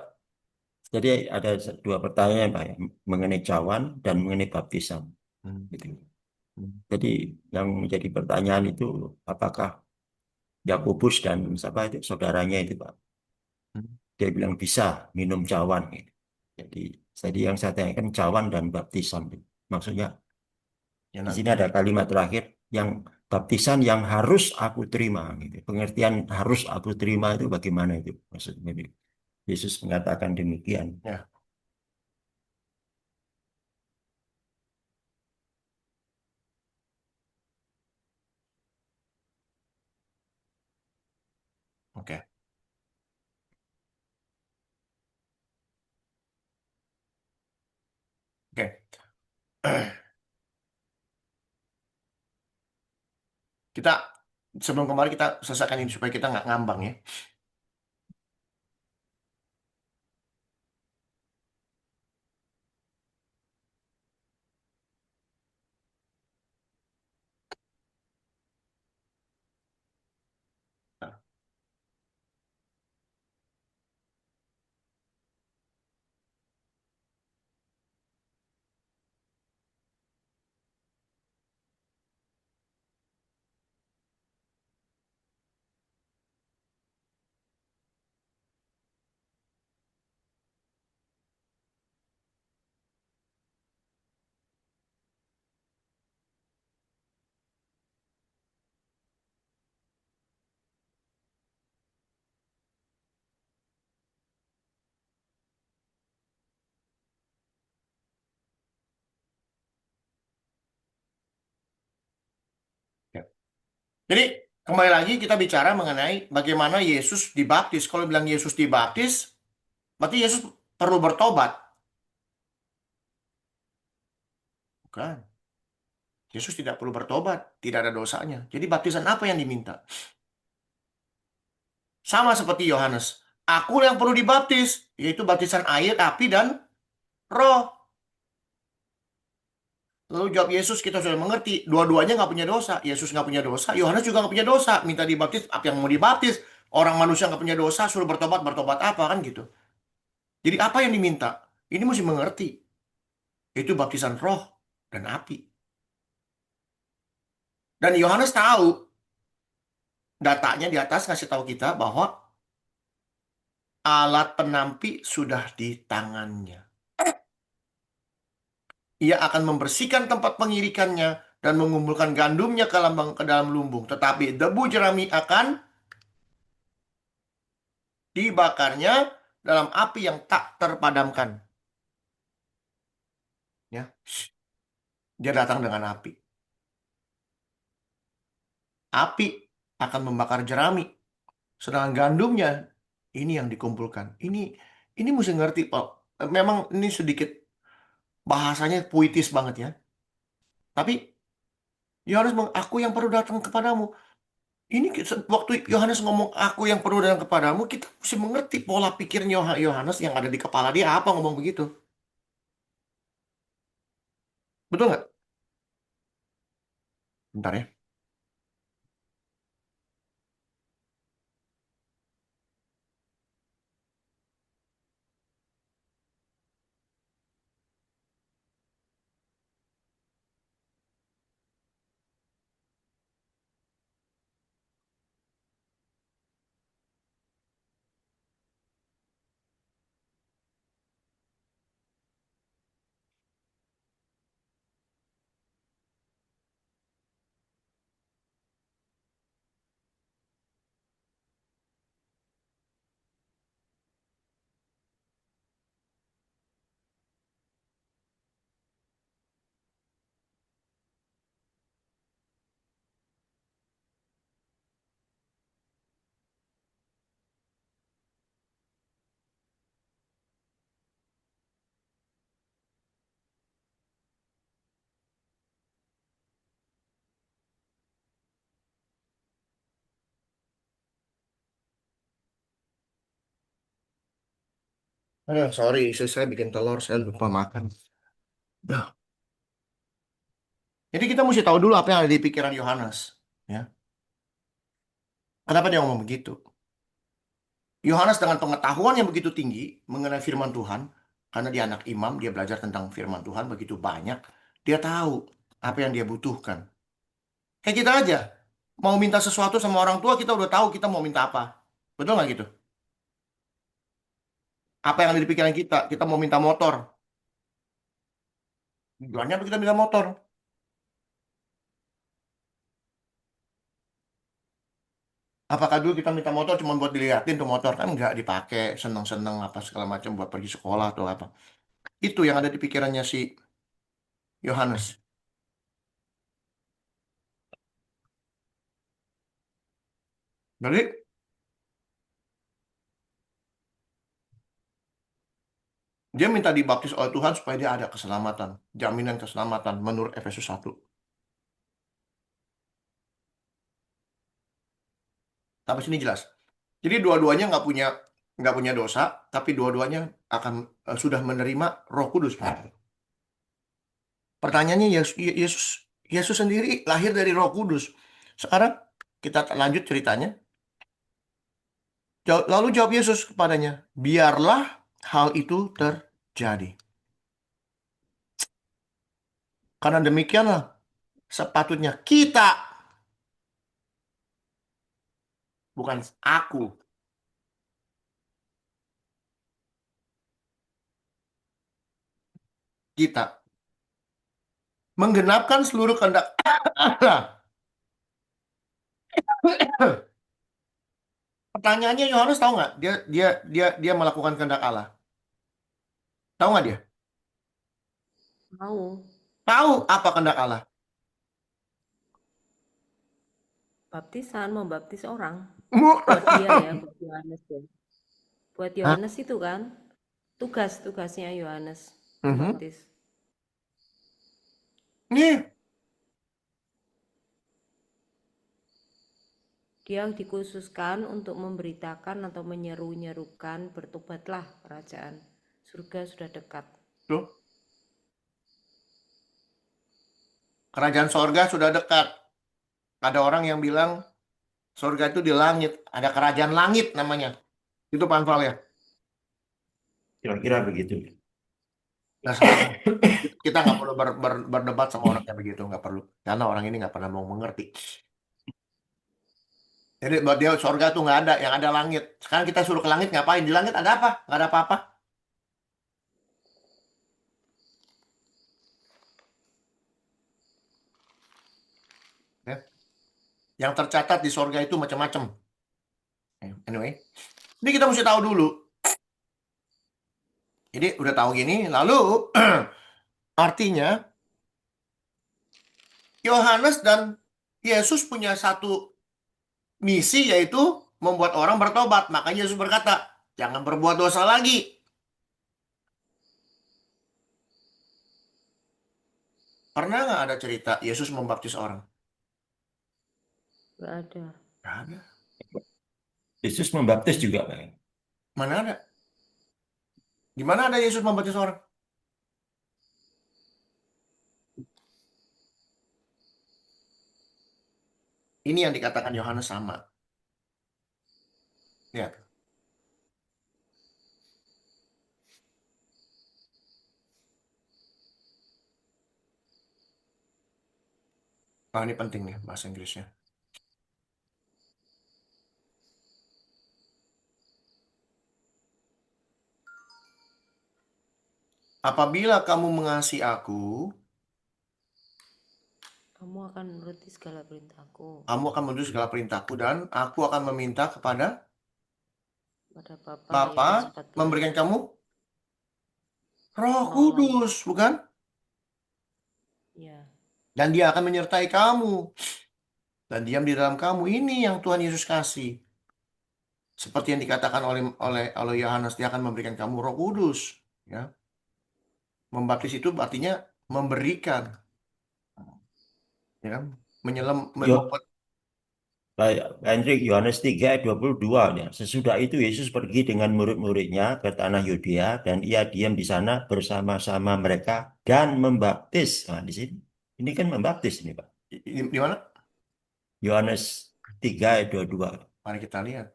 Jadi ada dua pertanyaan Pak ya, mengenai cawan dan mengenai baptisan. Hmm. Gitu. Hmm. Jadi yang menjadi pertanyaan itu apakah Yakobus dan siapa itu saudaranya itu Pak? Hmm. Dia bilang bisa minum cawan. Gitu. Jadi, yang saya tanyakan cawan dan baptisan. Gitu. Maksudnya Ya di nanti. sini ada kalimat terakhir yang baptisan yang harus aku terima. Gitu. Pengertian harus aku terima itu bagaimana itu maksudnya? Gitu. Yesus mengatakan demikian. Ya, oke. Oke. Kita sebelum kemarin kita selesaikan ini supaya kita nggak ngambang ya. Nah, ya. Jadi kembali lagi kita bicara mengenai bagaimana Yesus dibaptis. Kalau bilang Yesus dibaptis, berarti Yesus perlu bertobat. Bukan. Yesus tidak perlu bertobat, tidak ada dosanya. Jadi baptisan apa yang diminta? Sama seperti Yohanes. Aku yang perlu dibaptis, yaitu baptisan air, api, dan roh. Lalu jawab Yesus, kita sudah mengerti. Dua-duanya nggak punya dosa. Yesus nggak punya dosa, Yohanes juga nggak punya dosa. Minta dibaptis, apa yang mau dibaptis? Orang manusia nggak punya dosa, suruh bertobat, bertobat apa kan gitu. Jadi apa yang diminta? Ini mesti mengerti. Itu baptisan roh dan api. Dan Yohanes tahu, datanya di atas ngasih tahu kita bahwa alat penampi sudah di tangannya. Ia akan membersihkan tempat pengirikannya dan mengumpulkan gandumnya ke dalam lumbung. Tetapi debu jerami akan dibakarnya dalam api yang tak terpadamkan. Ya, dia datang dengan api. Api akan membakar jerami, sedangkan gandumnya Ini yang dikumpulkan. Ini mesti ngerti, Pak. Memang ini sedikit bahasanya puitis banget ya. Tapi Yohanes bilang, aku yang perlu datang kepadamu. Ini waktu Yohanes ngomong aku yang perlu datang kepadamu, kita mesti mengerti pola pikirnya Yohanes yang ada di kepala dia apa ngomong begitu. Betul nggak? Bentar ya. Aduh, sorry, istri saya bikin telur, saya lupa makan. Dah. Jadi kita mesti tahu dulu apa yang ada di pikiran Yohanes. Ya. Kenapa dia ngomong begitu? Yohanes dengan pengetahuan yang begitu tinggi mengenai firman Tuhan, karena dia anak imam, dia belajar tentang firman Tuhan begitu banyak, dia tahu apa yang dia butuhkan. Kayak kita aja, mau minta sesuatu sama orang tua, kita udah tahu kita mau minta apa. Betul nggak gitu? Apa yang ada di pikiran kita? Kita mau minta motor. Tujuannya apa kita minta motor? Apakah dulu kita minta motor cuma buat dilihatin tuh motor? Kan nggak dipakai, seneng-seneng apa segala macam buat pergi sekolah atau apa. Itu yang ada di pikirannya si Yohanes. Jadi dia minta dibaptis oleh Tuhan supaya dia ada keselamatan, jaminan keselamatan menurut Efesus 1. Sampai sini jelas. Jadi dua-duanya nggak punya dosa, tapi dua-duanya akan sudah menerima Roh Kudus. Pertanyaannya Yesus Yesus sendiri lahir dari Roh Kudus. Sekarang kita lanjut ceritanya. Lalu jawab Yesus kepadanya, biarlah hal itu terjadi. Karena demikianlah sepatutnya kita, bukan aku, kita menggenapkan seluruh kehendak Allah. Pertanyaannya Yohanes tahu nggak? Dia melakukan kehendak Allah. Tahu nggak dia? Tahu. Tahu apa kehendak Allah? Baptisan, membaptis orang. Buat dia ya, buat Yohanes ya. Buat Yohanes itu kan tugasnya Yohanes membaptis. Nih, Dia dikhususkan untuk memberitakan atau menyeru-nyerukan, bertobatlah, kerajaan surga sudah dekat. tuh. Kerajaan sorga sudah dekat. Ada orang yang bilang sorga itu di langit. Ada kerajaan langit namanya. Itu Panval ya. Kira-kira begitu. Nah, sekarang kita nggak perlu berdebat sama orang kayak begitu. Nggak perlu. Karena orang ini nggak pernah mau mengerti. Jadi buat dia sorga tuh nggak ada. Yang ada langit. Sekarang kita suruh ke langit ngapain? Di langit ada apa? Nggak ada apa-apa. Ya. Yang tercatat di sorga itu macam-macam. Anyway. Ini kita mesti tahu dulu. Jadi udah tahu gini. Lalu artinya Yohanes dan Yesus punya satu misi, yaitu membuat orang bertobat. Makanya Yesus berkata, jangan berbuat dosa lagi. Pernah nggak ada cerita Yesus membaptis orang? Nggak ada. Nggak ada. Yesus membaptis juga, Pak. Mana ada? Di mana ada Yesus membaptis orang? Ini yang dikatakan Yohanes sama. Lihat. Oh, ini penting nih bahasa Inggrisnya. Apabila kamu mengasihi aku, Kamu akan menuruti segala perintahku. kamu akan menuruti segala perintahku, dan aku akan meminta kepada Pada Bapa, Bapa Yohanes 14. memberikan kamu Roh Malam. Kudus, bukan? Ya. Dan dia akan menyertai kamu dan diam di dalam kamu. Ini yang Tuhan Yesus kasih. Seperti yang dikatakan oleh Yohanes, dia akan memberikan kamu Roh Kudus, ya. Membaptis itu artinya memberikan, ya, Yo, Pak Hendrik, Yohanes 3 ayat 22 ya. Sesudah itu Yesus pergi dengan murid-muridnya ke tanah Yudea dan ia diam di sana bersama-sama mereka dan membaptis. Nah, di sini. Ini kan membaptis ini, Pak. Di mana? Yohanes 3 ayat 22. Mari kita lihat.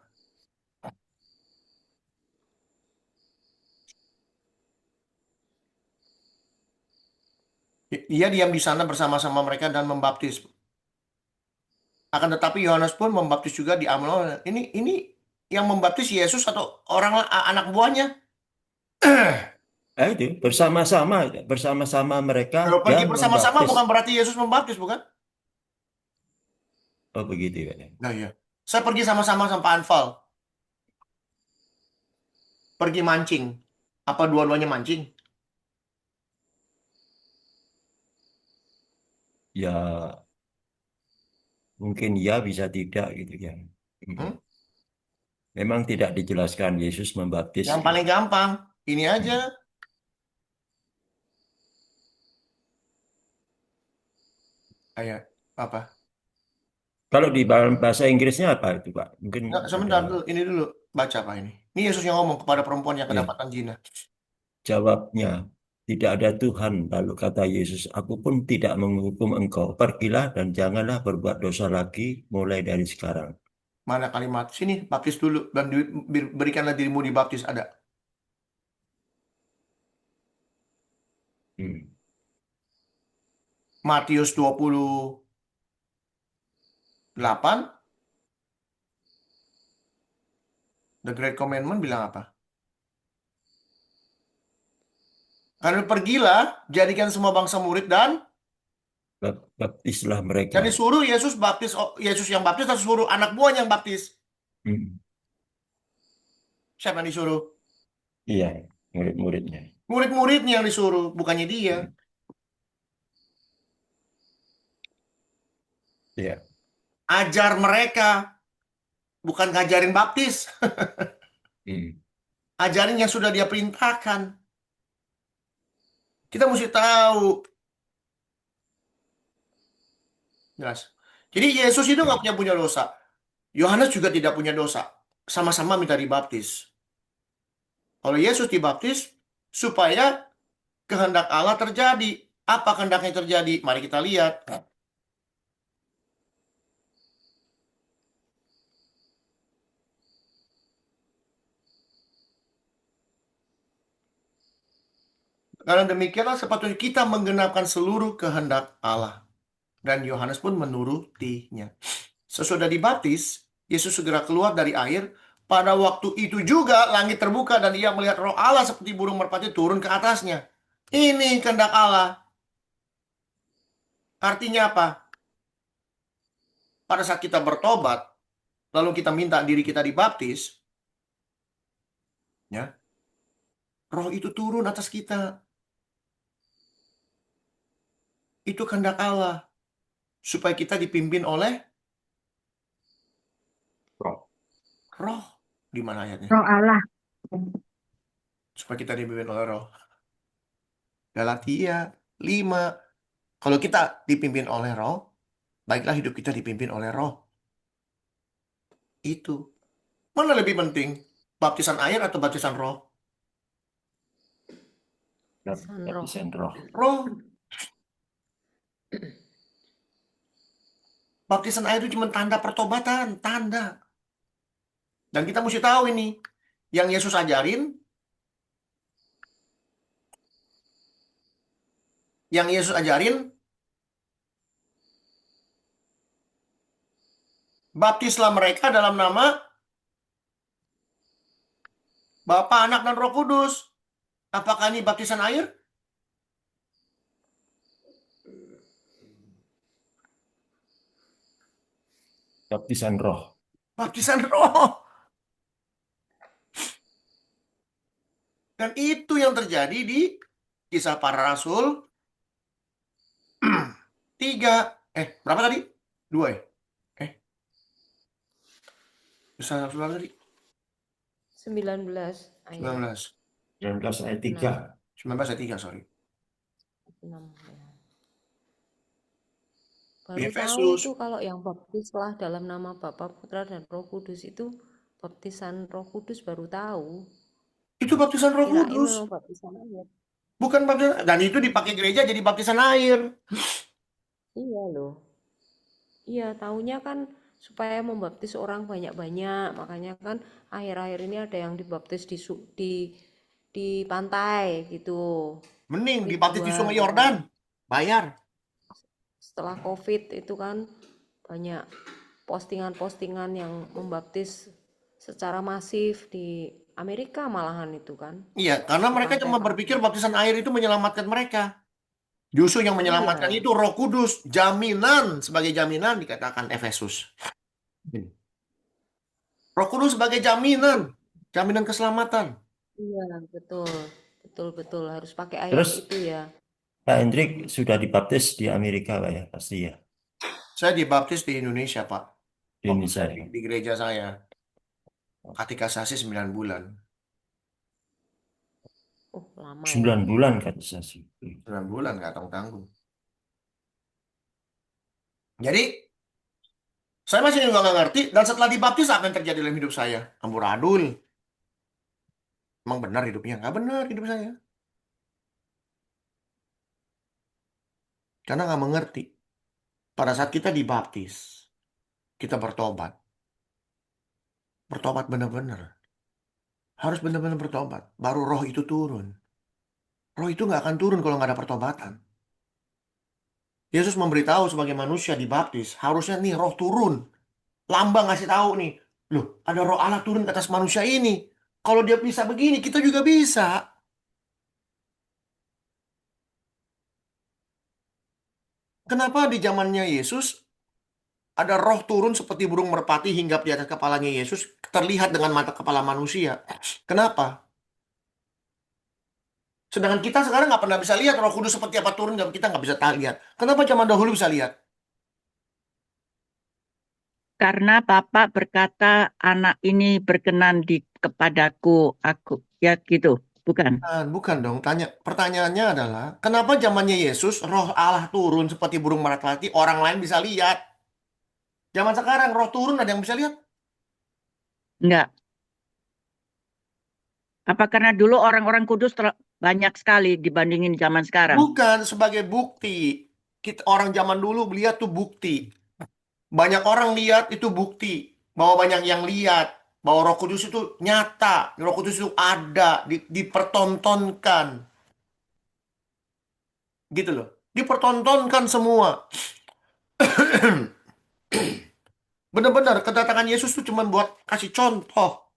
Ia diam di sana bersama-sama mereka dan membaptis. Akan tetapi Yohanes pun membaptis juga di Amnon. Ini yang membaptis Yesus atau orang anak buahnya? Itu bersama-sama mereka Kalau pergi dan bersama-sama membaptis. bukan berarti Yesus membaptis, bukan? Oh, begitu ya. Nah, iya. Saya pergi sama-sama sama Pak Anfal. Pergi mancing. Apa dua-duanya mancing? Ya, mungkin ya, bisa tidak gitu ya. Memang tidak dijelaskan Yesus membaptis. Yang paling gampang, ini aja. Ayat apa? Kalau di bahasa Inggrisnya apa itu, Pak? Mungkin Nggak, sebentar ada dulu, ini dulu baca Pak ini. Ini Yesus yang ngomong kepada perempuan yang ya, kedapatan zina. jawabnya. Tidak ada Tuhan. Lalu kata Yesus, aku pun tidak menghukum engkau. Pergilah dan janganlah berbuat dosa lagi mulai dari sekarang. Mana kalimat? Sini, baptis dulu dan berikanlah dirimu dibaptis, ada. Matius 28, The Great Commandment bilang apa? Karena pergilah, jadikan semua bangsa murid dan Baptislah mereka. jadi suruh Yesus baptis, Yesus yang baptis atau suruh anak buahnya yang baptis? Siapa yang disuruh? Iya, murid-muridnya. Murid-muridnya yang disuruh, bukannya dia. Iya. Ajar mereka, bukan ngajarin baptis. Ajarin yang sudah dia perintahkan. Kita mesti tahu. Jelas. Jadi Yesus itu nggak punya dosa. Yohanes juga tidak punya dosa. Sama-sama minta dibaptis. Kalau Yesus dibaptis, supaya kehendak Allah terjadi. Apa kehendaknya terjadi? Mari kita lihat. Karena demikianlah sepatutnya kita menggenapkan seluruh kehendak Allah. Dan Yohanes pun menurutinya. Sesudah dibaptis, Yesus segera keluar dari air. Pada waktu itu juga langit terbuka dan ia melihat Roh Allah seperti burung merpati turun ke atasnya. Ini kehendak Allah. Artinya apa? Pada saat kita bertobat, lalu kita minta diri kita dibaptis, ya, Roh itu turun atas kita. Itu kehendak Allah. Supaya kita dipimpin oleh Roh. Roh. Di mana ayatnya? Roh Allah. Supaya kita dipimpin oleh roh. Galatia 5. Kalau kita dipimpin oleh roh, baiklah hidup kita dipimpin oleh roh. Itu. Mana lebih penting? Baptisan air atau baptisan roh? Baptisan roh. Baptisan roh. Roh. Baptisan air itu cuma tanda pertobatan. Tanda. Dan kita mesti tahu ini. Yang Yesus ajarin. Yang Yesus ajarin. Baptislah mereka dalam nama Bapa, Anak, dan Roh Kudus. Apakah ini baptisan air? Baptisan roh. Baptisan roh. Dan itu yang terjadi di Kisah Para Rasul 3. Berapa tadi? 2 ya? Kisah Rasul berapa tadi? 19 ayat 19. 19 ayat 3. 19 ayat 3, sorry. 6 ya. Di Baru tahu Efesus. itu kalau yang baptislah dalam nama Bapa, Putra, dan Roh Kudus itu baptisan Roh Kudus, baru tahu. Itu baptisan Roh Kirain Kudus. memang baptisan air. Bukan baptisan. Dan itu dipakai gereja jadi baptisan air. Iya loh. Iya, taunya kan supaya membaptis orang banyak-banyak. Makanya kan akhir-akhir ini ada yang dibaptis di pantai gitu. Mending Tapi dibaptis di buat Sungai Yordan. Bayar. setelah COVID itu kan banyak postingan-postingan yang membaptis secara masif di Amerika malahan itu kan. Iya, karena Di mereka cuma pantai-pantai. berpikir baptisan air itu menyelamatkan mereka. Justru yang menyelamatkan Iya. itu Roh Kudus. Jaminan. Sebagai jaminan dikatakan Efesus. Roh Kudus sebagai jaminan. Jaminan keselamatan. Iya, betul. Betul harus pakai ayat Terus itu ya. Pak Hendrik sudah dibaptis di Amerika Pak ya, pasti ya. Saya dibaptis di Indonesia, Pak. Di Indonesia. Di gereja saya. Katekisasi 9 bulan. Oh, lama 9 ya. bulan katekisasi. 9 bulan, nggak tanggung-tanggung. Jadi, saya masih nggak ngerti. Dan setelah dibaptis, apa yang terjadi dalam hidup saya? Amburadul. Emang benar hidupnya? Nggak benar hidup saya. Karena nggak mengerti. Pada saat kita dibaptis, kita bertobat. Bertobat benar-benar. Harus benar-benar bertobat. Baru roh itu turun. Roh itu nggak akan turun kalau nggak ada pertobatan. Yesus memberitahu sebagai manusia dibaptis, harusnya nih roh turun. Lambang ngasih tahu nih, loh ada roh Allah turun ke atas manusia ini. Kalau dia bisa begini, kita juga bisa. Kenapa di zamannya Yesus ada roh turun seperti burung merpati hinggap di atas kepalanya Yesus, terlihat dengan mata kepala manusia? Kenapa? Sedangkan kita sekarang nggak pernah bisa lihat Roh Kudus seperti apa turun, kita nggak bisa lihat. Kenapa zaman dahulu bisa lihat? Karena Bapak berkata anak ini berkenan kepadaku, aku ya gitu, bukan? Bukan dong. Pertanyaannya adalah, kenapa zamannya Yesus Roh Allah turun seperti burung merpati, orang lain bisa lihat? Zaman sekarang Roh turun ada yang bisa lihat? Enggak. Apa karena dulu orang-orang kudus banyak sekali dibandingin zaman sekarang? Bukan, sebagai bukti. Orang zaman dulu melihat tuh bukti. Banyak orang lihat itu bukti. Bahwa banyak yang lihat. Bahwa Roh Kudus itu nyata. Roh Kudus itu ada. Dipertontonkan. Gitu loh. Dipertontonkan semua. Benar-benar kedatangan Yesus itu cuma buat kasih contoh.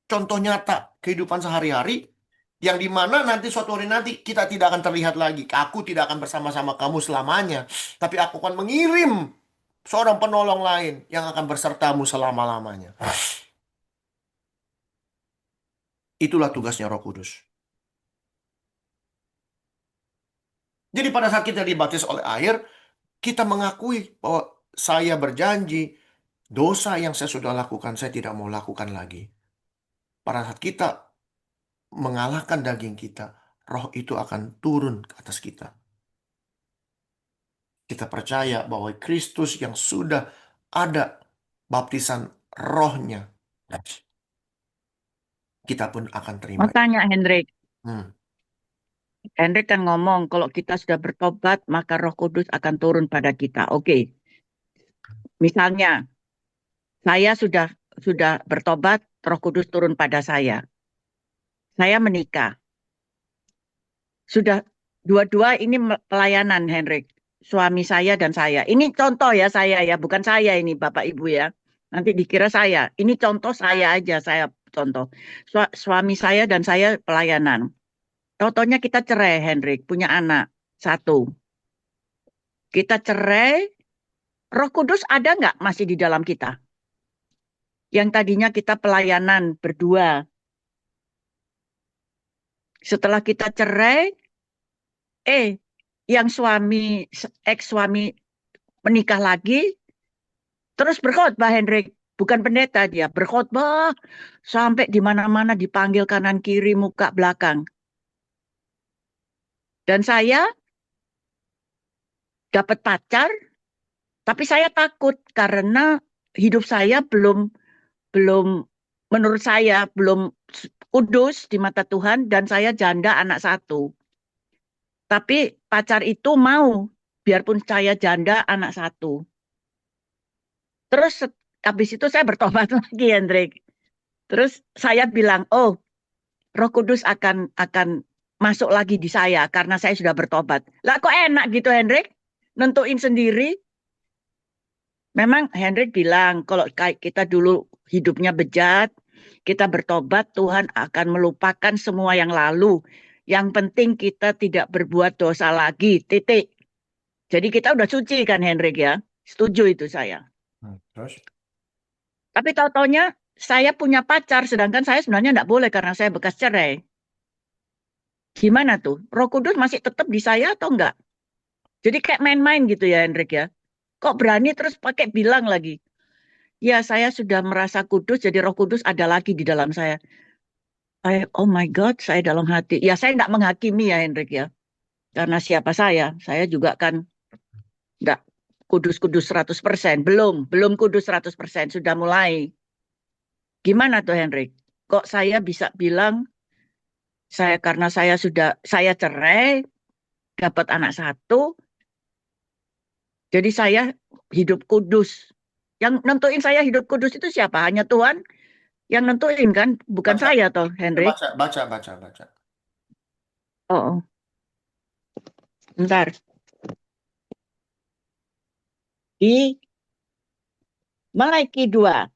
Contoh nyata kehidupan sehari-hari. Yang dimana nanti suatu hari nanti kita tidak akan terlihat lagi. Aku tidak akan bersama-sama kamu selamanya. Tapi aku akan mengirim seorang penolong lain yang akan bersertamu selama-lamanya. Itulah tugasnya Roh Kudus. Jadi pada saat kita dibaptis oleh air, kita mengakui bahwa saya berjanji Dosa yang saya sudah lakukan, saya tidak mau lakukan lagi. Pada saat kita mengalahkan daging kita, roh itu akan turun ke atas kita. Kita percaya bahwa Kristus yang sudah ada baptisan rohnya, kita pun akan terima. Mau tanya Hendrik. Hmm. Hendrik kan ngomong kalau kita sudah bertobat maka Roh Kudus akan turun pada kita. Oke. Misalnya saya sudah bertobat, Roh Kudus turun pada saya. Saya menikah. Sudah dua-dua ini pelayanan Hendrik. Suami saya dan saya. Ini contoh ya saya ya, bukan saya ini Bapak Ibu ya. Nanti dikira saya. Ini contoh saya aja, saya contoh. Suami saya dan saya pelayanan. Contohnya kita cerai Hendrik, punya anak satu. Kita cerai, Roh Kudus ada nggak masih di dalam kita? Yang tadinya kita pelayanan berdua. Setelah kita cerai, yang ex-suami menikah lagi, terus berkhotbah Hendrik. Bukan pendeta dia, berkhotbah sampai di mana-mana dipanggil kanan kiri, muka belakang. Dan saya dapat pacar, tapi saya takut karena hidup saya belum menurut saya belum kudus di mata Tuhan dan saya janda anak satu. Tapi pacar itu mau, biarpun saya janda anak satu. Terus habis itu saya bertobat lagi, Hendrik. Terus saya bilang, oh, Roh Kudus akan masuk lagi di saya karena saya sudah bertobat. Lah kok enak gitu, Hendrik? Nentuin sendiri. Memang Hendrik bilang kalau kita dulu hidupnya bejat, kita bertobat, Tuhan akan melupakan semua yang lalu. Yang penting kita tidak berbuat dosa lagi, titik. Jadi kita udah suci kan Hendrik ya? Setuju itu saya. Terus? Tapi tahu-taunya saya punya pacar, sedangkan saya sebenarnya enggak boleh karena saya bekas cerai. Gimana tuh? Roh Kudus masih tetap di saya atau enggak? Jadi kayak main-main gitu ya Hendrik ya? Kok berani terus pakai bilang lagi? Ya saya sudah merasa kudus, jadi Roh Kudus ada lagi di dalam saya. Oh my God, saya dalam hati. Ya saya enggak menghakimi ya Hendrik ya. Karena siapa saya? Saya juga kan enggak kudus-kudus 100%. Belum kudus 100%. Sudah mulai. Gimana tuh Hendrik? Kok saya bisa bilang karena saya cerai, dapat anak satu, jadi saya hidup kudus. Yang nentuin saya hidup kudus itu siapa? Hanya Tuhan yang nentuin kan? Bukan Baca, saya toh, Hendrik. baca. Oh, bentar. Di Malaiki 2.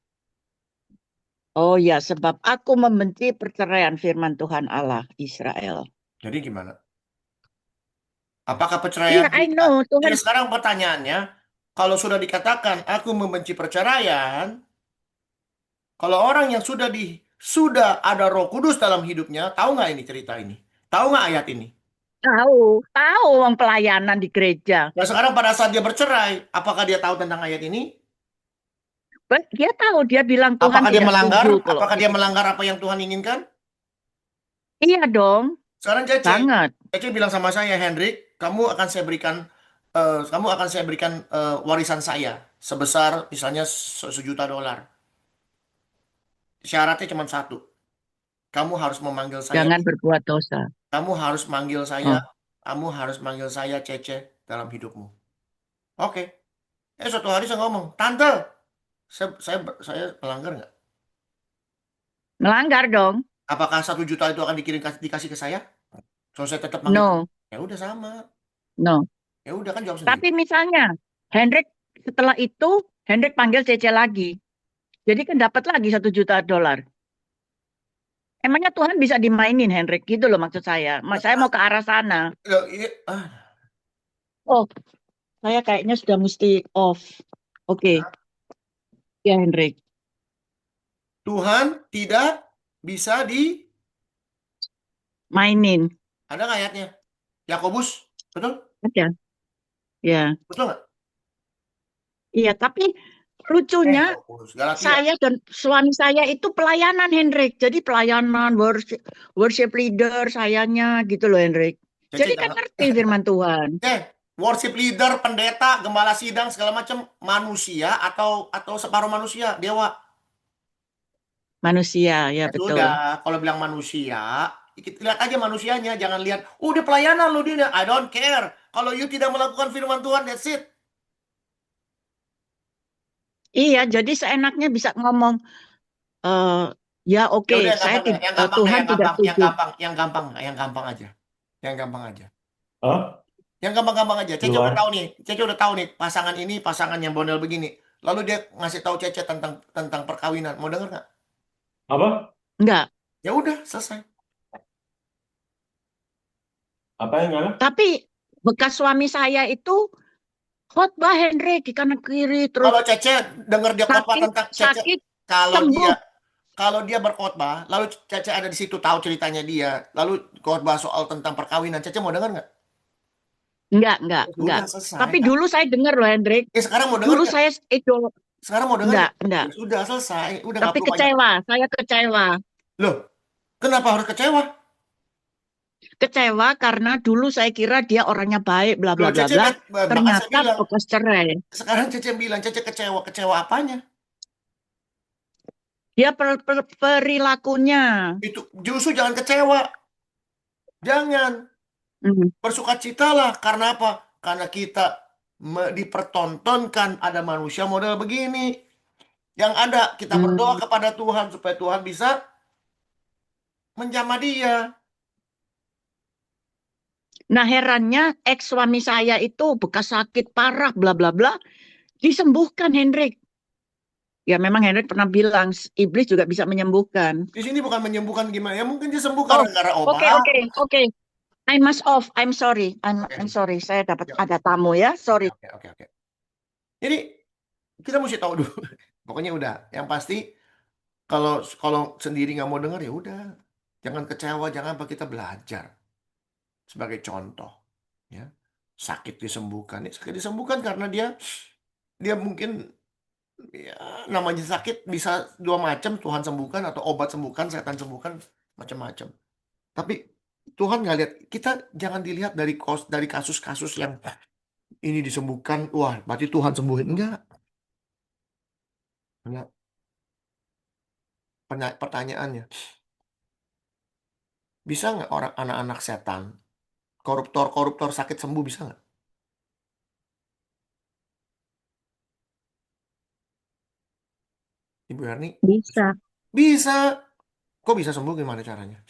Oh ya, sebab aku membenci perceraian firman Tuhan Allah Israel. Jadi gimana? Apakah Iya, perceraian I know. Jadi Tuhan, sekarang pertanyaannya, kalau sudah dikatakan aku membenci perceraian, kalau orang yang sudah ada Roh Kudus dalam hidupnya, tahu nggak ini cerita ini? Tahu nggak ayat ini? tahu orang pelayanan di gereja. Nah sekarang pada saat dia bercerai, apakah dia tahu tentang ayat ini? Dia tahu, dia bilang Tuhan Apakah dia tidak melanggar? setuju kalau Apakah dia melanggar apa yang Tuhan inginkan? Iya dong, Sekarang banget. Cece bilang sama saya, Hendrik, kamu akan saya berikan warisan saya sebesar misalnya $1 juta. Syaratnya cuma satu. Kamu harus memanggil saya. Jangan berbuat dosa. Kamu harus manggil saya. Oh, Kamu harus manggil saya Cece dalam hidupmu. Oke. Suatu hari saya ngomong, Tante, saya melanggar nggak? melanggar dong. Apakah 1 juta itu akan dikasih ke saya? So saya tetap manggil. No, Ya udah sama. no. Ya udah kan jawab sendiri. Tapi misalnya, Hendrik setelah itu, Hendrik panggil Cece lagi. Jadi kan dapat lagi $1 juta. Emangnya Tuhan bisa dimainin, Hendrik? Gitu loh maksud saya. Saya mau ke arah sana. Loh, iya, Oh, saya kayaknya sudah mesti off. Oke. Ya, Hendrik. Tuhan tidak bisa Mainin. Ada nggak ayatnya? Yakobus, betul? Ada. Ya. Betul nggak? Iya, tapi lucunya Fokus. Galatia. saya dan suami saya itu pelayanan, Hendrik. Jadi pelayanan, worship leader sayanya gitu loh, Hendrik. Cece Jadi kan jangan. ngerti firman Tuhan. Worship leader, pendeta, gembala sidang segala macam manusia atau separuh manusia, dewa. Manusia, ya Ya betul. sudah, kalau bilang manusia, kita lihat aja manusianya, jangan lihat, dia pelayanan lo dia. I don't care. Kalau you tidak melakukan firman Tuhan, that's it. Iya, jadi seenaknya bisa ngomong, ya Ya oke, udah yang saya gampang deh, yang gampang deh, Tuhan yang tidak gampang, yang setuju. gampang, yang gampang aja. Yang gampang aja. Oh, Yang gampang-gampang aja. Cece udah keluar. tahu nih. Cece udah tahu nih pasangan ini pasangan yang bondel begini. Lalu dia ngasih tahu Cece tentang perkawinan. Mau denger nggak? Apa? Enggak. Ya udah, selesai. Apa yang ngalah? Tapi bekas suami saya itu khotbah, Hendrik, di kanan kiri terus Kalau Cece denger dia khotbah tentang Cece, sakit kalau sembuh. dia berkhotbah, lalu Cece ada di situ tahu ceritanya dia, lalu khotbah soal tentang perkawinan, Cece mau denger nggak? Enggak, Ya enggak. sudah, selesai. Tapi dulu saya dengar loh, Hendrik. Sekarang mau denger Dulu nggak? saya idol. Sekarang mau denger nggak? Enggak. Ya sudah, selesai. Udah nggak Tapi perlu banyak. kecewa, saya kecewa. Loh, kenapa harus kecewa? Kecewa karena dulu saya kira dia orangnya baik, bla bla Loh, bla Cece, bla. bahkan saya Ternyata bilang, bekas cerai. sekarang Cece bilang, Cece kecewa. Kecewa apanya? Dia perilakunya. Itu justru jangan kecewa. Jangan. Hmm. Bersukacitalah. Karena apa? Karena kita dipertontonkan ada manusia model begini. Yang ada, kita berdoa kepada Tuhan supaya Tuhan bisa menjamah dia. Nah, herannya ex suami saya itu bekas sakit parah, bla bla bla, disembuhkan, Hendrik. Ya memang Hendrik pernah bilang iblis juga bisa menyembuhkan. Di sini bukan menyembuhkan gimana. Ya mungkin dia sembuh Oh, gara-gara oke. obat. I must off. I'm sorry. I'm sorry. Saya dapat ada tamu ya. Sorry. Oke. Jadi kita mesti tahu dulu. Pokoknya udah. Yang pasti kalau sendiri nggak mau dengar ya udah. Jangan kecewa, jangan apa, kita belajar. Sebagai contoh, ya. Sakit disembuhkan. Sakit disembuhkan karena dia mungkin ya namanya sakit bisa dua macam, Tuhan sembuhkan atau obat sembuhkan, setan sembuhkan, macam-macam. Tapi Tuhan nggak lihat, kita jangan dilihat dari kasus-kasus yang ini disembuhkan, wah berarti Tuhan sembuhin. Enggak. Pertanyaannya, bisa nggak orang anak-anak setan, koruptor sakit sembuh, bisa nggak? Ibu Erni? Bisa. Bisa. Kok bisa sembuh, gimana caranya?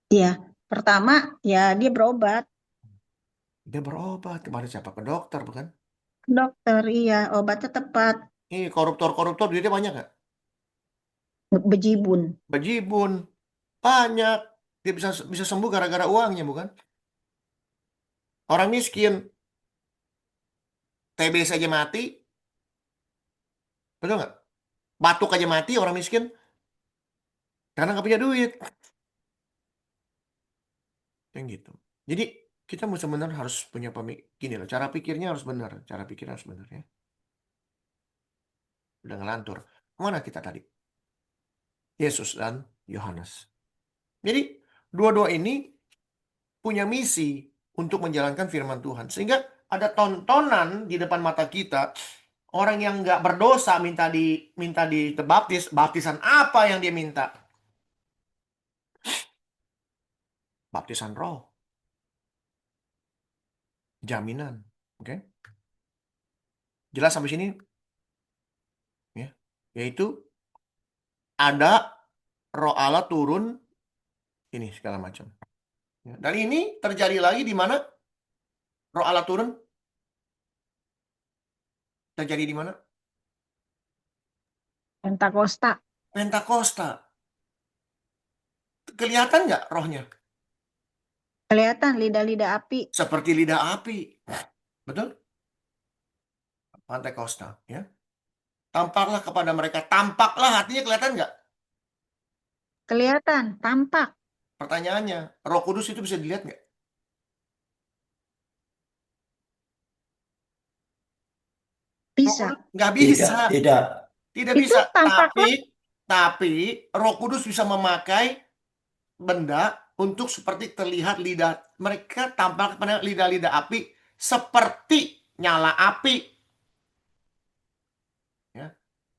Iya, pertama ya dia berobat. Dia berobat, kepada siapa? Ke dokter, bukan? Dokter, iya, obatnya tepat. Ini koruptor duitnya banyak nggak? Bejibun. Bejibun. Banyak. Dia bisa sembuh gara-gara uangnya, bukan? Orang miskin. TB saja mati. Betul nggak? Batuk aja mati orang miskin. Karena nggak punya duit. Yang gitu. Jadi kita benar harus punya gini loh. Cara pikirnya harus benar. Cara pikirnya harus benar ya. Udah ngelantur. Mana kita tadi? Yesus dan Yohanes. Jadi dua-dua ini punya misi untuk menjalankan firman Tuhan. Sehingga ada tontonan di depan mata kita. Orang yang nggak berdosa minta dibaptis. Baptisan apa yang dia minta? Baptisan roh. Jaminan. Oke? Jelas sampai sini? Ya. Yaitu ada roh Allah turun ini segala macam. Ya. Dan ini terjadi lagi di mana? Roh Allah turun terjadi di mana? Pentakosta. Pentakosta. Kelihatan nggak rohnya? Kelihatan lidah-lidah api. Seperti lidah api. Betul? Pentakosta, ya. Tampaklah kepada mereka. Tampaklah, artinya kelihatan nggak? Kelihatan, tampak. Pertanyaannya, Roh Kudus itu bisa dilihat nggak? bisa. Nggak Tidak, bisa. tidak. Tidak Itu bisa. tampaknya Tapi Roh Kudus bisa memakai benda untuk seperti terlihat lidah. Mereka tampak kepada lidah-lidah api seperti nyala api. Ya.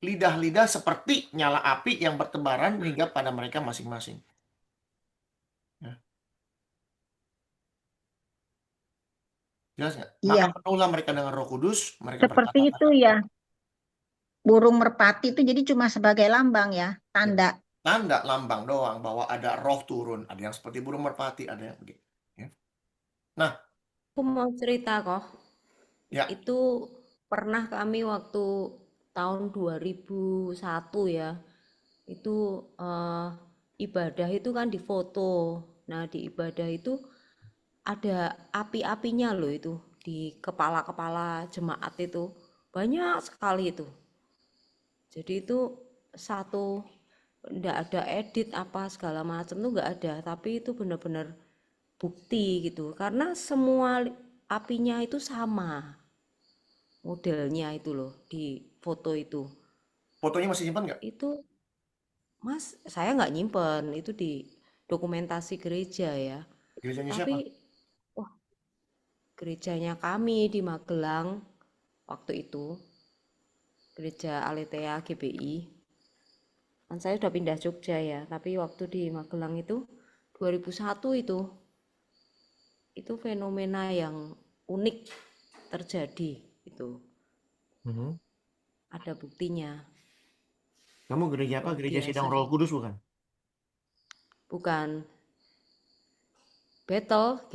Lidah-lidah seperti nyala api yang bertebaran hingga pada mereka masing-masing. Ya. Jelas nggak? Maka iya, penuhlah mereka dengan Roh Kudus, mereka seperti itu berkata-kata. ya. Burung merpati itu jadi cuma sebagai lambang ya, Ya. tanda. Tanda lambang doang bahwa ada roh turun. Ada yang seperti burung merpati, ada yang begitu. Ya. Nah, Aku mau cerita kok. ya. Itu pernah kami waktu tahun 2001 ya. Itu ibadah itu kan difoto. Nah, di ibadah itu ada api-apinya loh itu di kepala-kepala jemaat itu. Banyak sekali itu. Jadi itu satu, enggak ada edit apa segala macam tuh enggak ada, tapi itu benar-benar bukti gitu. Karena semua apinya itu sama modelnya itu loh di foto itu. Fotonya masih simpan nggak? Itu Mas, saya nggak nyimpen itu di dokumentasi gereja ya. Gerejanya siapa? Tapi wah, gerejanya kami di Magelang waktu itu, gereja Aletheia GBI. Kan saya udah pindah Jogja ya, tapi waktu di Magelang itu 2001 itu fenomena yang unik terjadi itu. Ada buktinya. Kamu gereja apa? Luar Gereja biasa. Sidang Roh Kudus bukan? Bukan. Battle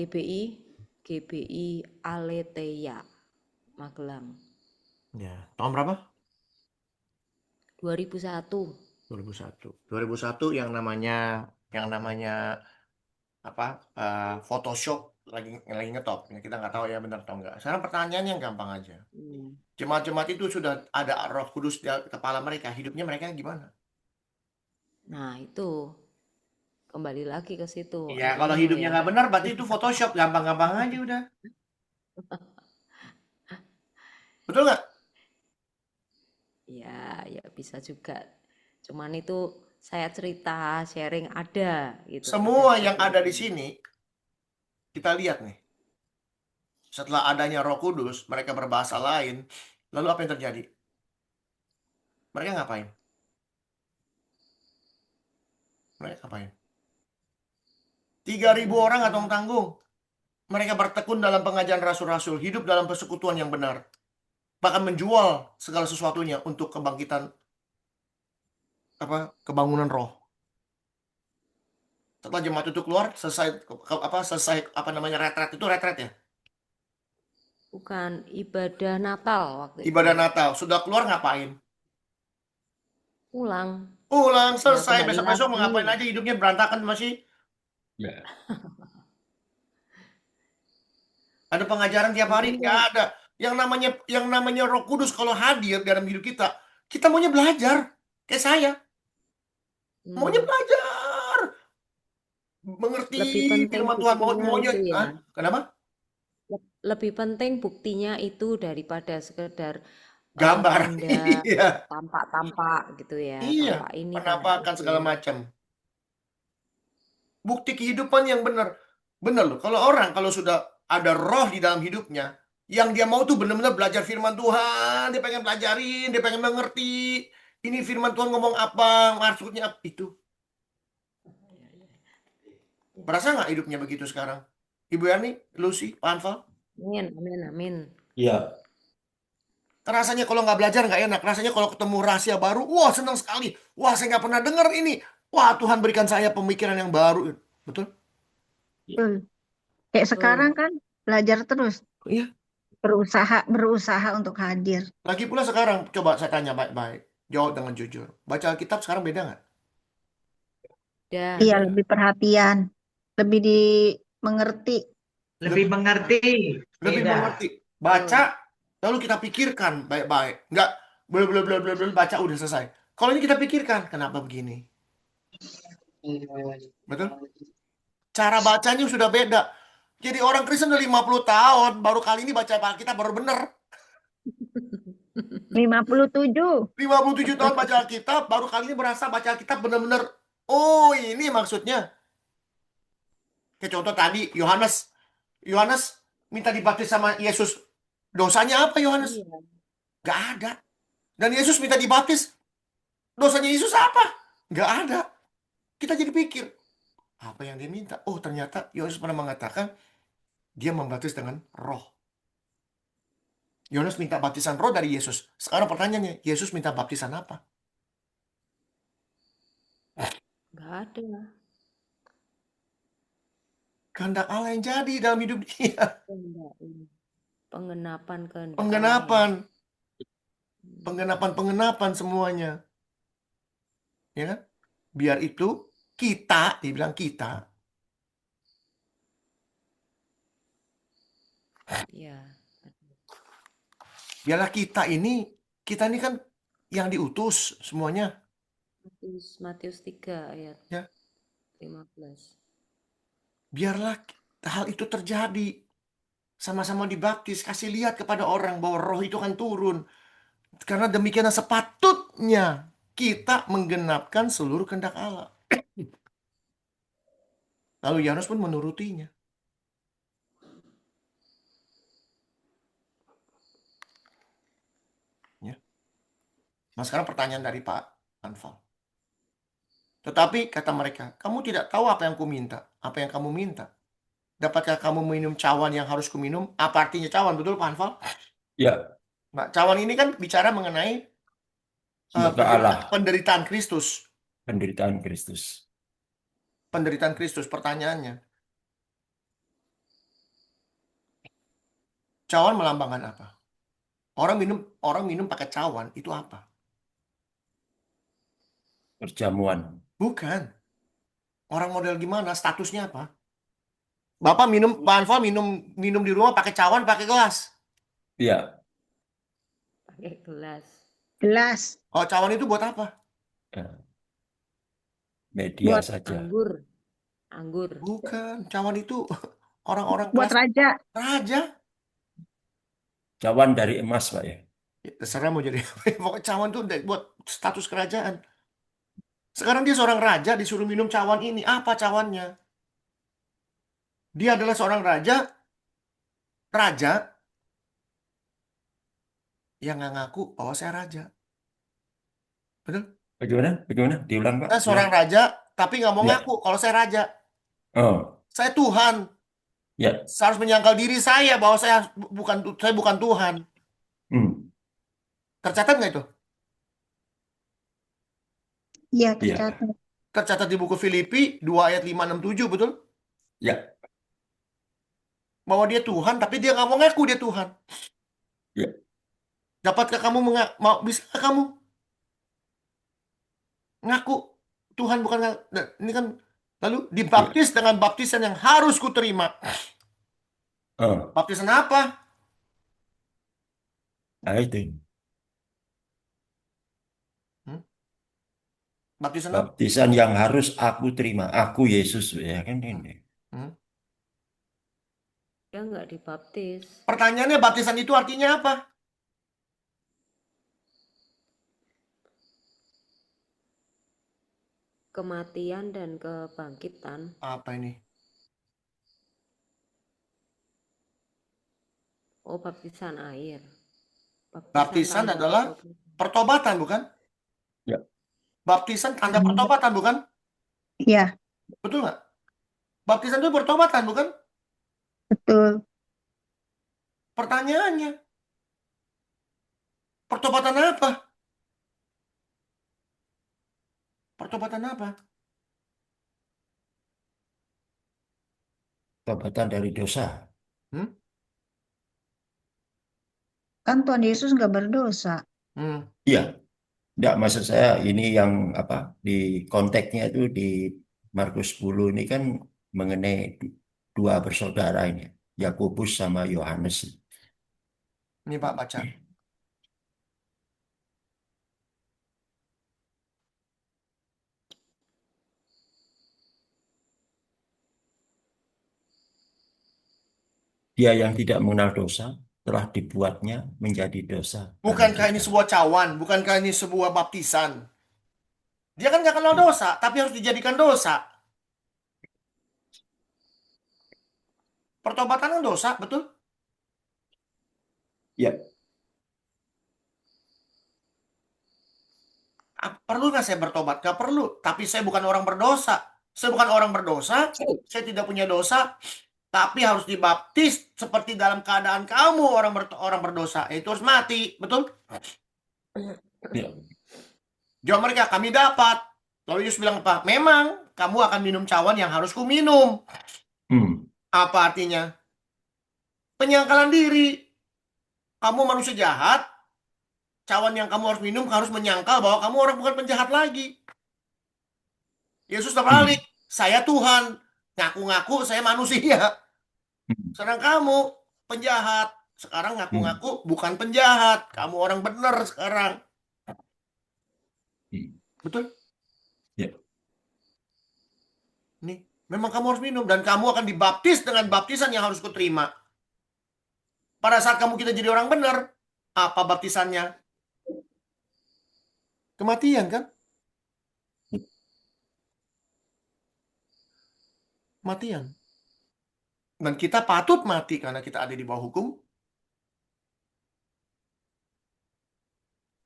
GBI Aletheia Magelang Ya. Tahun berapa? 2001. 2001 yang namanya apa? Photoshop lagi ngetop. Ya, kita nggak tahu ya benar atau enggak. Sekarang pertanyaannya yang gampang aja. Jemaat-jemaat itu sudah ada Roh Kudus di kepala mereka, hidupnya mereka gimana? Nah, itu kembali lagi ke situ. Iya, kalau Antonio hidupnya ya. nggak benar, berarti itu Photoshop, gampang-gampang aja udah. Betul nggak? Ya bisa juga. Cuman itu saya cerita, sharing ada gitu. Semua ada yang seperti ada di itu. sini, kita lihat nih. Setelah adanya Roh Kudus, mereka berbahasa lain. Lalu apa yang terjadi? Mereka ngapain? Mereka ngapain? 3.000 orang atau tanggung. Mereka bertekun dalam pengajaran rasul-rasul, hidup dalam persekutuan yang benar. Bahkan menjual segala sesuatunya untuk kebangkitan kebangunan roh. Setelah jemaat itu keluar, selesai retret itu retret ya. Bukan ibadah Natal waktu itu. Ibadah Natal sudah keluar ngapain? Pulang. Pulang Ya, selesai, kembali besok-besok mau lagi. ngapain aja, hidupnya berantakan masih. Ada pengajaran tiap hari? Nggak ada. Yang namanya Roh Kudus kalau hadir dalam hidup kita maunya belajar. Kayak saya, maunya belajar, mengerti Lebih penting firman Tuhan, buktinya maunya. itu ya. Kenapa? Lebih penting buktinya itu daripada sekedar Gambar. Anda Iya. tampak-tampak gitu ya. Iya, Tampak ini, tampak penampakan itu. segala macam. Bukti kehidupan yang benar. Benar loh, kalau sudah ada roh di dalam hidupnya, yang dia mau tuh benar-benar belajar firman Tuhan, dia pengen pelajarin, dia pengen mengerti. Ini firman Tuhan ngomong apa, maksudnya apa, itu. Merasa nggak hidupnya begitu sekarang? Ibu Yani, Lucy, Pak Anfal? Amin, amin, amin. Ya, Rasanya kalau nggak belajar nggak enak. Rasanya kalau ketemu rahasia baru, wah senang sekali. Wah saya nggak pernah dengar ini. Wah Tuhan berikan saya pemikiran yang baru. Betul? Betul. Kayak sekarang kan belajar terus, Iya. berusaha untuk hadir. Lagi pula sekarang, coba saya tanya baik-baik. Jawab dengan jujur. Baca Alkitab sekarang beda nggak? Dan Iya, lebih perhatian, lebih dimengerti. Lebih mengerti. Lebih Beda. mengerti. Baca, lalu kita pikirkan baik-baik. Nggak, belum baca udah selesai. Kalau ini kita pikirkan, kenapa begini? Betul? Cara bacanya sudah beda. Jadi orang Kristen udah 50 tahun, baru kali ini baca Alkitab baru bener. 57. 57 tahun baca Alkitab, baru kali ini berasa baca Alkitab benar-benar, oh ini maksudnya. Kayak contoh tadi, Yohanes. Yohanes minta dibaptis sama Yesus. Dosanya apa Yohanes? Iya. Gak ada. Dan Yesus minta dibaptis. Dosanya Yesus apa? Gak ada. Kita jadi pikir, apa yang dia minta? Oh ternyata Yohanes pernah mengatakan, dia membaptis dengan roh. Yohanes minta baptisan roh dari Yesus. Sekarang pertanyaannya, Yesus minta baptisan apa? Nggak ada. Kehendak Allah yang jadi dalam hidup dia. Kehendak ini. Pengenapan kehendak Allah ya. Penggenapan. Penggenapan semuanya. Ya kan? Biar itu kita, dibilang kita. Iya. Biarlah kita ini kan yang diutus semuanya. Matius 3 ayat Ya. 15. Biarlah hal itu terjadi. Sama-sama dibaptis, kasih lihat kepada orang bahwa roh itu akan turun. Karena demikian sepatutnya kita menggenapkan seluruh kehendak Allah. Lalu Yohanes pun menurutinya. Ya. Nah sekarang pertanyaan dari Pak Anfal. Tetapi kata mereka, kamu tidak tahu apa yang kuminta, apa yang kamu minta. Dapatkah kamu minum cawan yang harus kuminum? Apa artinya cawan? Betul Pak Anfal? Ya, Nah, cawan ini kan bicara mengenai semoga Allah, penderitaan Kristus. penderitaan Kristus. Penderitaan Kristus, pertanyaannya. Cawan melambangkan apa? Orang minum pakai cawan itu apa? Perjamuan. Bukan. Orang model gimana? Statusnya apa? Bapak minum, Pak Anfal minum di rumah pakai cawan, pakai gelas. Ya, Pakai gelas. Gelas. Oh, cawan itu buat apa? ya. Media Buat saja. Anggur. Bukan. Cawan itu orang-orang buat kelas raja. raja. Cawan dari emas, Pak ya. Ya, terserah mau jadi apa. Pokoknya cawan itu buat status kerajaan. Sekarang dia seorang raja disuruh minum cawan ini. Apa cawannya? Dia adalah seorang raja yang nggak ngaku bahwa saya raja. Betul? Bagaimana? Bagaimana? Diulang, Pak. Saya seorang raja, tapi nggak mau Ya. ngaku kalau saya raja. Oh, Saya Tuhan. ya. Saya harus menyangkal diri saya bahwa saya bukan Tuhan. Hmm. Tercatat nggak itu? Iya, Iya. tercatat. Tercatat di buku Filipi 2 ayat 5, 6, 7, betul? Ya. Bahwa dia Tuhan, tapi dia nggak mau ngaku dia Tuhan. Ya. Dapatkah kamu bisakah kamu ngaku Tuhan bukan ini kan lalu dibaptis dengan baptisan yang harus kuterima. Oh, Baptisan apa? nah itu. Baptisan apa? Baptisan yang harus aku terima. Aku Yesus, ya kan ini. Dia nggak dibaptis. Pertanyaannya baptisan itu artinya apa? Kematian dan kebangkitan. Apa ini? Oh, baptisan air. Baptisan tanda adalah pertobatan, bukan? Ya. Baptisan tanda pertobatan, bukan? Iya, Betul nggak? Baptisan itu pertobatan, bukan? betul. Pertanyaannya, pertobatan apa? Pertobatan apa? Tobatan dari dosa. Kan Tuhan Yesus nggak berdosa. Iya. Enggak, maksud saya ini yang apa di konteksnya itu di Markus 10 ini kan mengenai dua bersaudara ini, Yakobus sama Yohanes. Ini Pak baca. Dia yang tidak mengenal dosa telah dibuatnya menjadi dosa bagi Bukankah ini kita. sebuah cawan? Bukankah ini sebuah baptisan? Dia kan nggak kenal dosa, tapi harus dijadikan dosa. Pertobatan kan dosa, betul? Ya, Perlu nggak saya bertobat? Nggak perlu. Tapi saya bukan orang berdosa. Saya bukan orang berdosa. Saya tidak punya dosa. Tapi harus dibaptis seperti dalam keadaan kamu orang berdosa. Itu harus mati, betul? ya. Jawab mereka, kami dapat. Lalu Yesus bilang apa? Memang kamu akan minum cawan yang harus ku minum. Hmm. Apa artinya? Penyangkalan diri. Kamu manusia jahat. Cawan yang kamu harus minum harus menyangkal bahwa kamu orang bukan penjahat lagi. Yesus terbalik. Saya Tuhan. Ngaku-ngaku saya manusia. Sedang kamu penjahat. Sekarang ngaku-ngaku bukan penjahat. Kamu orang benar sekarang. Betul? Ya. Nih, memang kamu harus minum. Dan kamu akan dibaptis dengan baptisan yang harus kuterima. Pada saat kamu kita jadi orang benar, apa baptisannya? Kematian kan? Kematian. Dan kita patut mati karena kita ada di bawah hukum.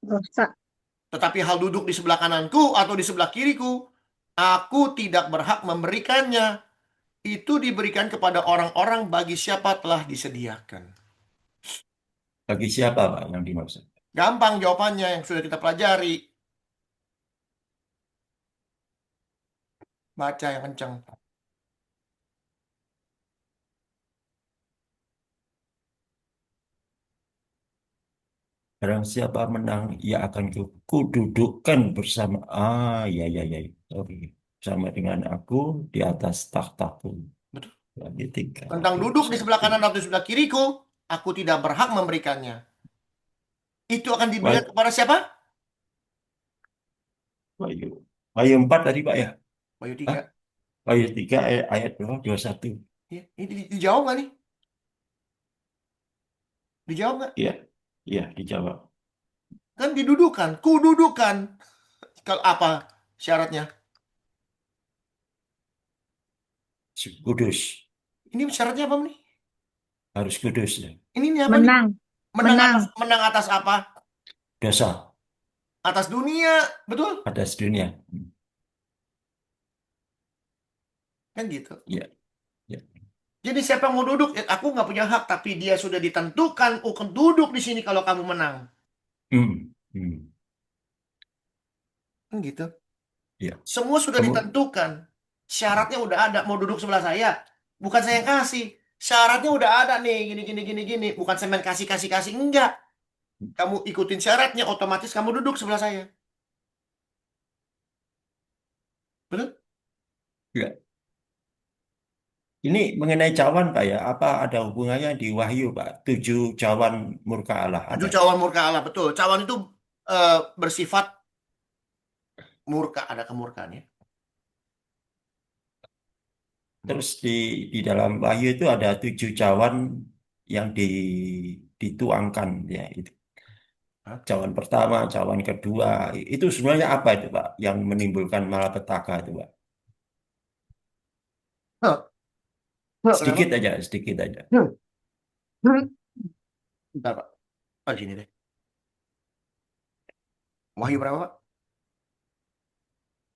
Dosa. Tetapi hal duduk di sebelah kananku atau di sebelah kiriku, aku tidak berhak memberikannya. Itu diberikan kepada orang-orang bagi siapa telah disediakan. Bagi siapa, Pak, yang dimaksud? Gampang jawabannya yang sudah kita pelajari. Baca yang kencang. Barang siapa menang, ia akan kududukkan bersama. Ah, ya, ya, ya. Sorry. Bersama dengan aku di atas takhtaku. Betul. Lagi tiga. Tentang duduk di sebelah kanan atau di sebelah kiriku, aku tidak berhak memberikannya. Itu akan diberikan kepada siapa? Wahyu. Wahyu 4 tadi, Pak, ya? Wahyu Hah? 3. Wahyu 3 ayat berapa? 21. Ya, ini dijawab nggak nih? Dijawab nggak? Iya, iya, dijawab. Kan didudukan, kududukan. Kalau apa syaratnya? Kudus. Ini syaratnya apa nih? Harus kudus, ya. Ini apa nih? Menang. Menang. Menang atas apa? Dosa Atas dunia, betul? atas dunia. Kan gitu. Iya, iya. Jadi siapa yang mau duduk? Aku nggak punya hak, tapi dia sudah ditentukan untuk duduk di sini kalau kamu menang. Hmm, hmm. Kan gitu. Iya. Semua sudah ditentukan. Syaratnya udah ada. Mau duduk sebelah saya, bukan saya yang kasih. Syaratnya udah ada nih, gini, gini, gini, gini. Bukan saya main kasih, kasih, kasih. Enggak. Kamu ikutin syaratnya, otomatis kamu duduk sebelah saya. Betul? Iya. Ini mengenai cawan, Pak, ya. Apa ada hubungannya di Wahyu, Pak? 7 cawan murka Allah ada. 7 cawan murka Allah, betul. Cawan itu bersifat murka, ada kemurkaan ya. Terus di dalam Wahyu itu ada 7 cawan yang dituangkan, ya. Itu. Hah? Cawan pertama, cawan kedua. Itu sebenarnya apa itu, Pak? Yang menimbulkan malapetaka itu, Pak? Hah? Sedikit aja, sedikit aja. Bentar, Pak. Oh, sini deh. Wahyu berapa, Pak?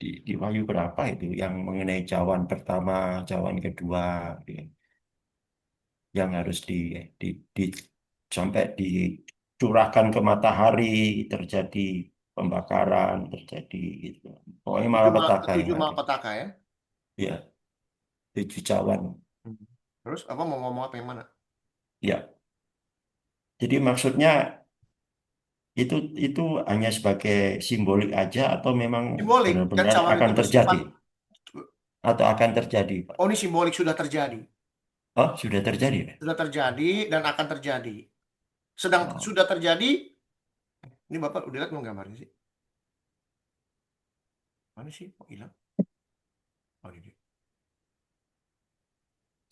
Di Wahyu berapa itu yang mengenai cawan pertama, cawan kedua, ya, yang harus di- sampai dicurahkan ke matahari, terjadi pembakaran, terjadi gitu. Pokoknya malapetaka yang 7 ada. malapetaka ya. Ya, 7 cawan. Terus apa mau ngomong apa yang mana? Ya, jadi maksudnya itu hanya sebagai simbolik aja atau memang Simbolik dan benar-benar cawan akan itu terjadi bersifat. atau akan terjadi, Pak? Oh, ini simbolik sudah terjadi. Oh, sudah terjadi, Pak? Sudah terjadi dan akan terjadi. Sedang Oh. sudah terjadi. Ini Bapak udah lihat belum gambarnya sih? Mana sih? Oh, hilang. Oh, ini.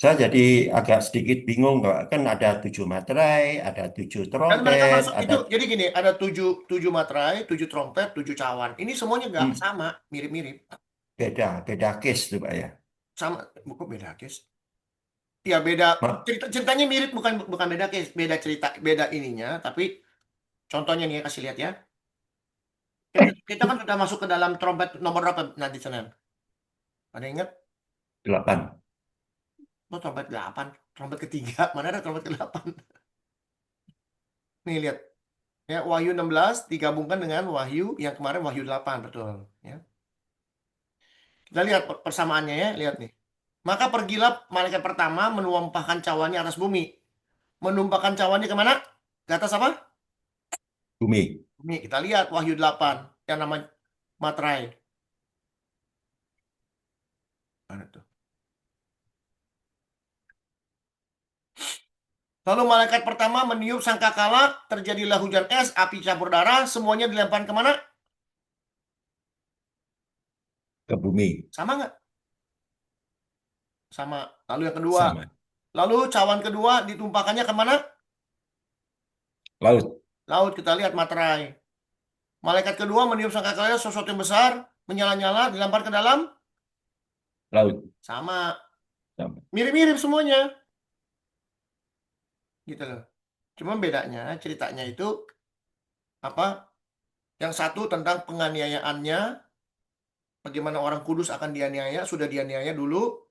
Saya jadi agak sedikit bingung kok. Kan ada 7 materai, ada 7 Dan mereka trompet, masuk ada itu, jadi gini, ada tujuh materai, 7 trompet, 7 cawan. Ini semuanya nggak hmm, sama, mirip-mirip. beda case tuh Pak ya. Sama, kok beda, guys? Ya beda, Ma- ceritanya mirip, bukan bukan beda case, beda cerita, beda ininya. Tapi contohnya nih ya, kasih lihat ya. Kita kan sudah masuk ke dalam trompet nomor berapa nanti Senin? Ada ingat? 8. Oh, trompet 8, trompet ketiga. Mana ada trompet ke-8? Nih lihat. Ya, Wahyu 16 digabungkan dengan Wahyu yang kemarin Wahyu 8, betul. Ya. Kita lihat persamaannya ya, lihat nih. Maka pergilah malaikat pertama menumpahkan cawannya atas bumi. Menumpahkan cawannya kemana? Ke atas apa? Bumi. Bumi. Kita lihat Wahyu 8 yang nama materai. Mana tuh? Lalu malaikat pertama meniup sangkakala, terjadilah hujan es, api campur darah, semuanya dilempar kemana? Ke bumi. Sama nggak? Sama. Lalu yang kedua. Sama. Lalu cawan kedua ditumpahkannya kemana? Laut. Laut. Kita lihat materai. Malaikat kedua meniup sangkakala, sesuatu yang besar, menyala-nyala, dilempar ke dalam. Laut. Sama. Sama. Mirip-mirip semuanya. Gitu loh. Cuma bedanya ceritanya itu apa? Yang satu tentang penganiayaannya, bagaimana orang kudus akan dianiaya, sudah dianiaya dulu,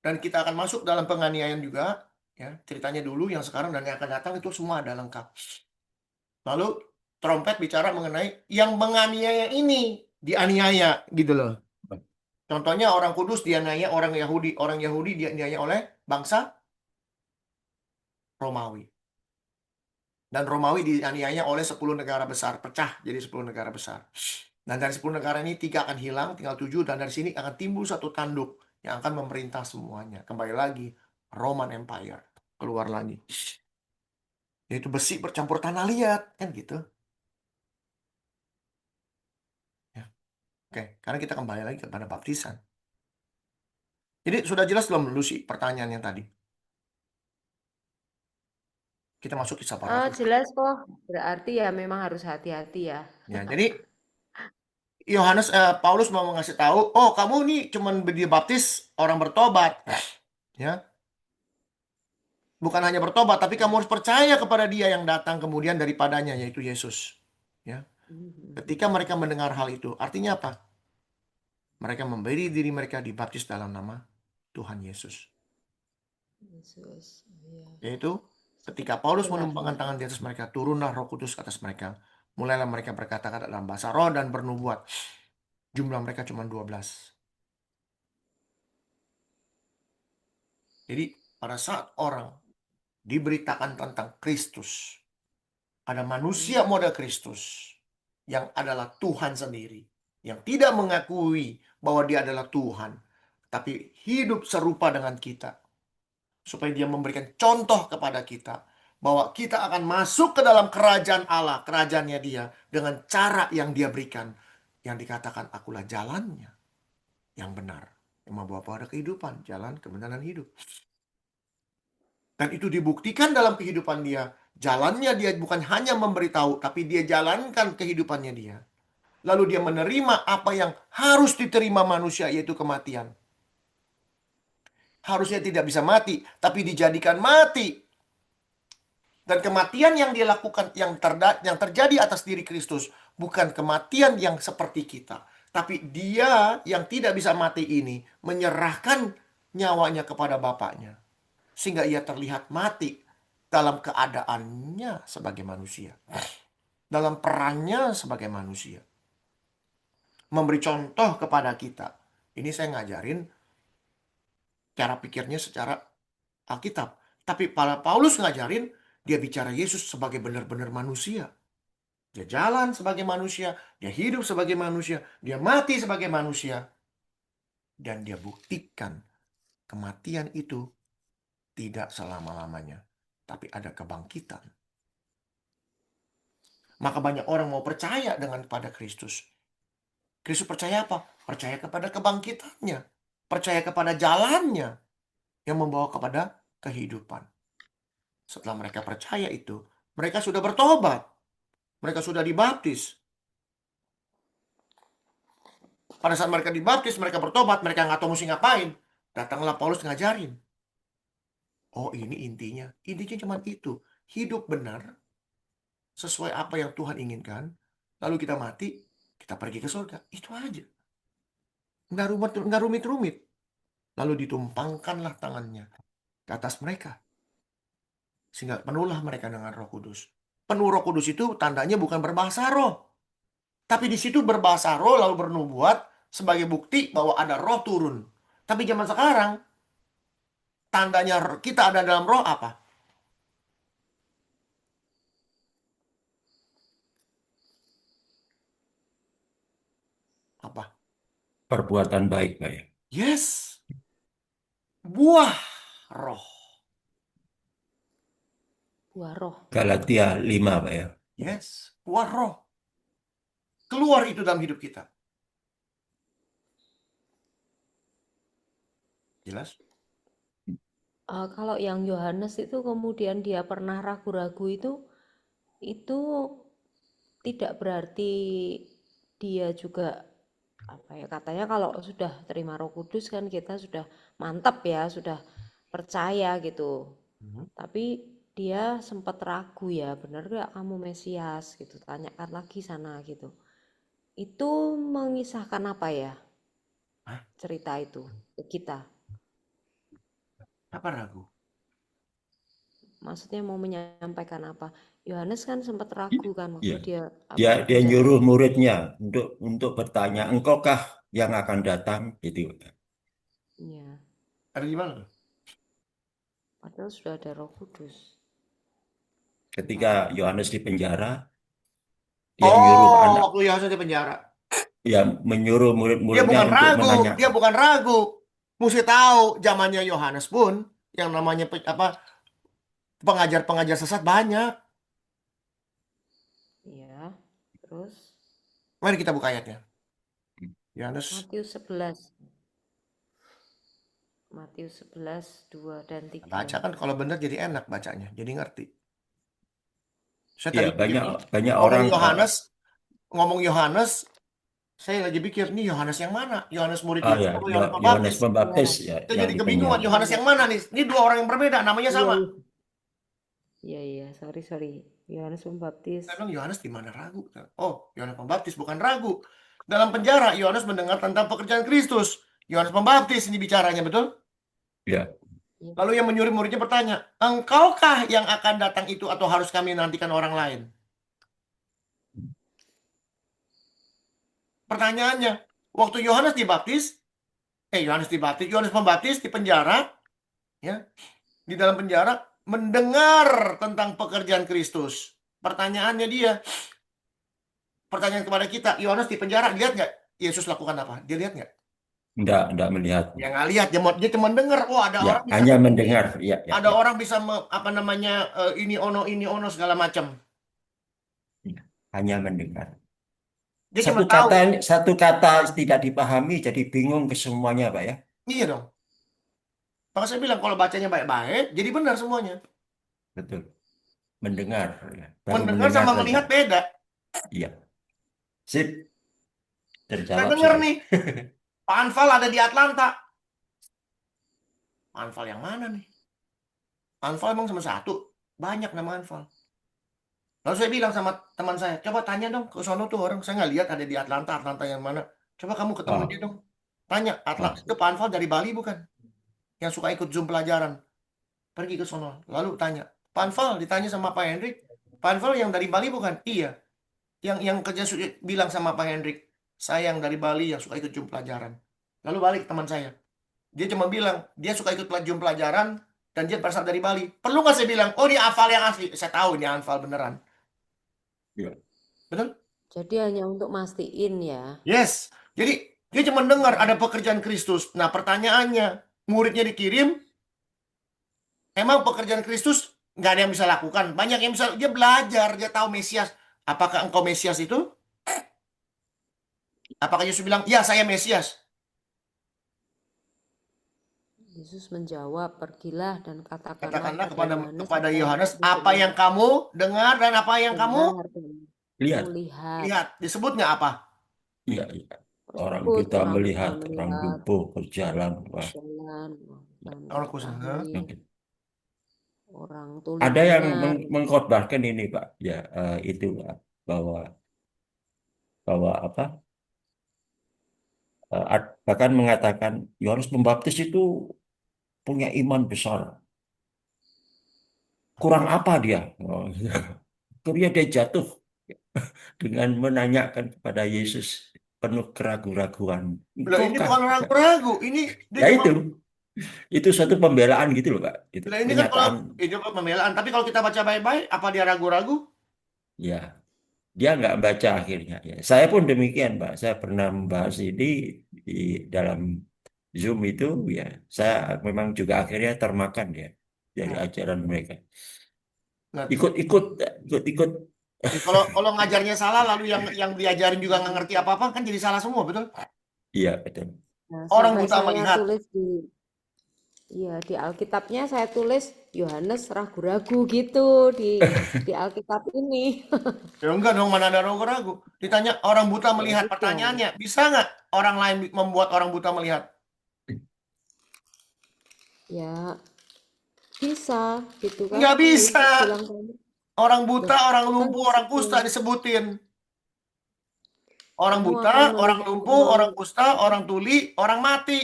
dan kita akan masuk dalam penganiayaan juga, ya ceritanya dulu, yang sekarang dan yang akan datang itu semua ada lengkap. Lalu trompet bicara mengenai yang menganiaya ini dianiaya, gitu loh. Contohnya orang kudus dianiaya orang Yahudi dianiaya oleh bangsa Romawi. Dan Romawi dianiaya oleh 10 negara besar, pecah jadi 10 negara besar. Dan dari 10 negara ini 3 akan hilang, tinggal 7, dan dari sini akan timbul satu tanduk yang akan memerintah semuanya. Kembali lagi, Roman Empire keluar lagi. Yaitu besi bercampur tanah liat, kan gitu. Ya. Oke, karena kita kembali lagi kepada baptisan. Jadi sudah jelas belum Lucy pertanyaannya tadi? Kita masuk kisah para Oh, rasul. jelas kok. Berarti ya memang harus hati-hati ya. Ya, jadi Paulus mau ngasih tahu, oh kamu nih cuman dibaptis orang bertobat, ya. Bukan hanya bertobat, tapi kamu harus percaya kepada Dia yang datang kemudian daripadanya, yaitu Yesus. Ya. Ketika mereka mendengar hal itu, artinya apa? Mereka memberi diri mereka dibaptis dalam nama Tuhan Yesus. Yesus, iya. Yaitu ketika Paulus Benar. menumpangkan tangan di atas mereka, turunlah Roh Kudus ke atas mereka. Mulailah mereka berkata-kata dalam bahasa roh dan bernubuat. Jumlah mereka cuma 12. Jadi pada saat orang diberitakan tentang Kristus, ada manusia model Kristus yang adalah Tuhan sendiri, yang tidak mengakui bahwa dia adalah Tuhan, tapi hidup serupa dengan kita, supaya dia memberikan contoh kepada kita bahwa kita akan masuk ke dalam kerajaan Allah, kerajaannya Dia, dengan cara yang Dia berikan, yang dikatakan akulah jalannya yang benar, yang membawa pada kehidupan, jalan kebenaran hidup. Dan itu dibuktikan dalam kehidupan dia. Jalannya dia bukan hanya memberitahu, tapi dia jalankan kehidupannya dia. Lalu dia menerima apa yang harus diterima manusia, yaitu kematian. Harusnya tidak bisa mati, tapi dijadikan mati. Dan kematian yang dia lakukan, yang terjadi atas diri Kristus, bukan kematian yang seperti kita. Tapi dia yang tidak bisa mati ini, menyerahkan nyawanya kepada Bapaknya. Sehingga ia terlihat mati dalam keadaannya sebagai manusia. Dalam perannya sebagai manusia. Memberi contoh kepada kita. Ini saya ngajarin cara pikirnya secara Alkitab. Tapi para Paulus ngajarin, dia bicara Yesus sebagai benar-benar manusia. Dia jalan sebagai manusia, dia hidup sebagai manusia, dia mati sebagai manusia. Dan dia buktikan kematian itu tidak selama-lamanya, tapi ada kebangkitan. Maka banyak orang mau percaya pada Kristus. Kristus percaya apa? Percaya kepada kebangkitannya. Percaya kepada jalannya. yang membawa kepada kehidupan. Setelah mereka percaya itu, mereka sudah bertobat. Mereka sudah dibaptis. Pada saat mereka dibaptis, mereka bertobat, mereka nggak tahu mesti ngapain. Datanglah Paulus ngajarin. Oh, ini intinya. Intinya cuma itu. Hidup benar, sesuai apa yang Tuhan inginkan. Lalu kita mati, kita pergi ke surga. Itu aja. Nggak rumit-rumit. Lalu ditumpangkanlah tangannya ke atas mereka. Sehingga penuhlah mereka dengan Roh Kudus. Penuh Roh Kudus itu tandanya bukan berbahasa roh. Tapi di situ berbahasa roh lalu bernubuat sebagai bukti bahwa ada roh turun. Tapi zaman sekarang, tandanya kita ada dalam roh apa? Apa? Perbuatan baik, Pak ya. Yes. Buah roh. Buah roh. Galatia 5, Pak ya. Yes. Buah roh. Keluar itu dalam hidup kita. Jelas? Kalau yang Yohanes itu kemudian dia pernah ragu-ragu itu tidak berarti dia juga apa ya, katanya kalau sudah terima Roh Kudus kan kita sudah mantap ya, sudah percaya gitu. Tapi dia sempat ragu ya, benar gak kamu Mesias gitu, tanyakan lagi sana gitu. Itu mengisahkan apa ya Hah? cerita itu ke kita? Apa ragu? Maksudnya mau menyampaikan apa? Yohanes kan sempat ragu kan waktu Iya. dia Dia nyuruh muridnya untuk bertanya, engkaukah yang akan datang? Gitu. Iya, Ada di mana? padahal sudah ada Roh Kudus. Ketika Yohanes di penjara, dia nyuruh anak, Waktu Yohanes di penjara. ya menyuruh Dia murid-muridnya bukan untuk ragu. Dia menanyakan. bukan ragu. Mesti tahu zamannya Yohanes pun yang namanya pengajar-pengajar sesat banyak. Iya, terus Mari kita buka ayatnya. Yohanes. Matius 11, 2 dan 3. Baca kan kalau benar jadi enak bacanya. Jadi ngerti. Saya Ya, tadi pikir banyak orang ngomong Yohanes, saya lagi pikir nih Yohanes yang mana? Yohanes murid Yesus ya, atau Yohanes Yohanes Pembaptis? Pembaptis ya, Saya yang jadi di kebingungan penjara. Yohanes yang mana nih? Ini dua orang yang berbeda, namanya sama. Iya, sorry. Yohanes Pembaptis. Saya bilang Yohanes di mana ragu? Oh, Yohanes Pembaptis bukan ragu. Dalam penjara Yohanes mendengar tentang pekerjaan Kristus. Yohanes Pembaptis ini bicaranya, betul? Ya. Lalu yang menyuruh muridnya bertanya, engkaukah yang akan datang itu atau harus kami nantikan orang lain? Pertanyaannya, waktu Yohanes Pembaptis di penjara, ya, di dalam penjara mendengar tentang pekerjaan Kristus. Pertanyaannya pertanyaan kepada kita, Yohanes di penjara lihat nggak Yesus lakukan apa? Dia lihat nggak? Enggak melihat. Ya nggak lihat, dia cuma dengar. Oh, ada Ya, orang bisa hanya mendengar. Ya, ada orang bisa ini ono segala macam. Hanya mendengar. Dia cuma tahu. Satu kata tidak dipahami, jadi bingung ke semuanya, Pak ya. Iya dong. Maka saya bilang kalau bacanya baik-baik, jadi benar semuanya. Betul. Mendengar. Baru Mendengar sama saja. melihat beda. Iya. Sip. Saya Terjawab dengar sudah. nih, Pak Anfal ada di Atlanta. Anfal yang mana nih? Anfal emang cuma satu? Banyak nama Anfal. Lalu saya bilang sama teman saya, coba tanya dong ke sono tuh orang. Saya nggak lihat ada di Atlanta yang mana. Coba kamu ketemu dia dong. Tanya, Atlanta itu Pak Anfal dari Bali bukan? Yang suka ikut Zoom pelajaran. Pergi ke sono. Lalu tanya, Pak Anfal ditanya sama Pak Hendrik. Pak Anfal yang dari Bali bukan? Iya. Yang kerja bilang sama Pak Hendrik, saya yang dari Bali yang suka ikut Zoom pelajaran. Lalu balik teman saya. Dia cuma bilang, dia suka ikut Zoom pelajaran dan dia berasal dari Bali. Perlu nggak saya bilang, oh dia Anfal yang asli? Saya tahu ini Anfal beneran. Ya. Betul? Jadi hanya untuk mastiin ya. Yes. Jadi dia cuma dengar ada pekerjaan Kristus. Nah pertanyaannya, muridnya dikirim, emang pekerjaan Kristus nggak ada yang bisa lakukan? Banyak yang bisa, dia belajar, dia tahu Mesias. Apakah engkau Mesias itu? Apakah Yesus bilang, ya saya Mesias? Yesus menjawab, pergilah dan katakanlah Katakanlah pada kepada Yohanes Yohanes apa apa yang kamu dengar dan apa yang kamu dengar dan Lihat, lihat. lihat. Disebut nggak apa? iya, iya. Orang Tersebut buta orang melihat, buta orang melihat, lumpuh berjalan. Wah, jalan, dan Orang khusus. lahir, oke. orang tuli Ada yang dengar. mengkhotbahkan ini, Pak. Ya, itu Pak, bahwa bahwa apa? Bahkan mengatakan Yohanes Pembaptis itu punya iman besar. Kurang apa dia? Oh, akhirnya dia jatuh dengan menanyakan kepada Yesus penuh keraguan-raguan. Lah ini Engkaukah? bukan ragu-ragu, ini dia Ya cuma. itu suatu pembelaan gitu loh, Pak. Itu Lah ini kan kalau pernyataan. itu kan pembelaan, tapi kalau kita baca baik-baik, apa dia ragu-ragu? Ya, dia nggak baca akhirnya. Ya, saya pun demikian, Pak. Saya pernah membahas ini di dalam Zoom itu, ya. Saya memang juga akhirnya termakan ya dari Hmm. ajaran mereka. Nah, Ikut-ikut, ikut-ikut. kalau ngajarnya salah, lalu yang diajarin juga nggak ngerti apa-apa, kan jadi salah semua, betul? Iya, betul. Nah, Orang sampai buta saya melihat. tulis di Alkitabnya saya tulis Yohanes ragu-ragu gitu di Alkitab ini. Ya enggak dong, mana ada ragu-ragu. Ditanya orang buta Ya melihat, udah, pertanyaannya, bisa nggak orang lain membuat orang buta melihat? ya bisa gitu kan? Nggak Kan Yesus bisa. bilang kamu, Orang loh, buta, orang kan lumpuh, orang kusta disebut disebutin. Orang kamu buta, akan orang melihat lumpuh, orang kusta, orang tuli, orang mati.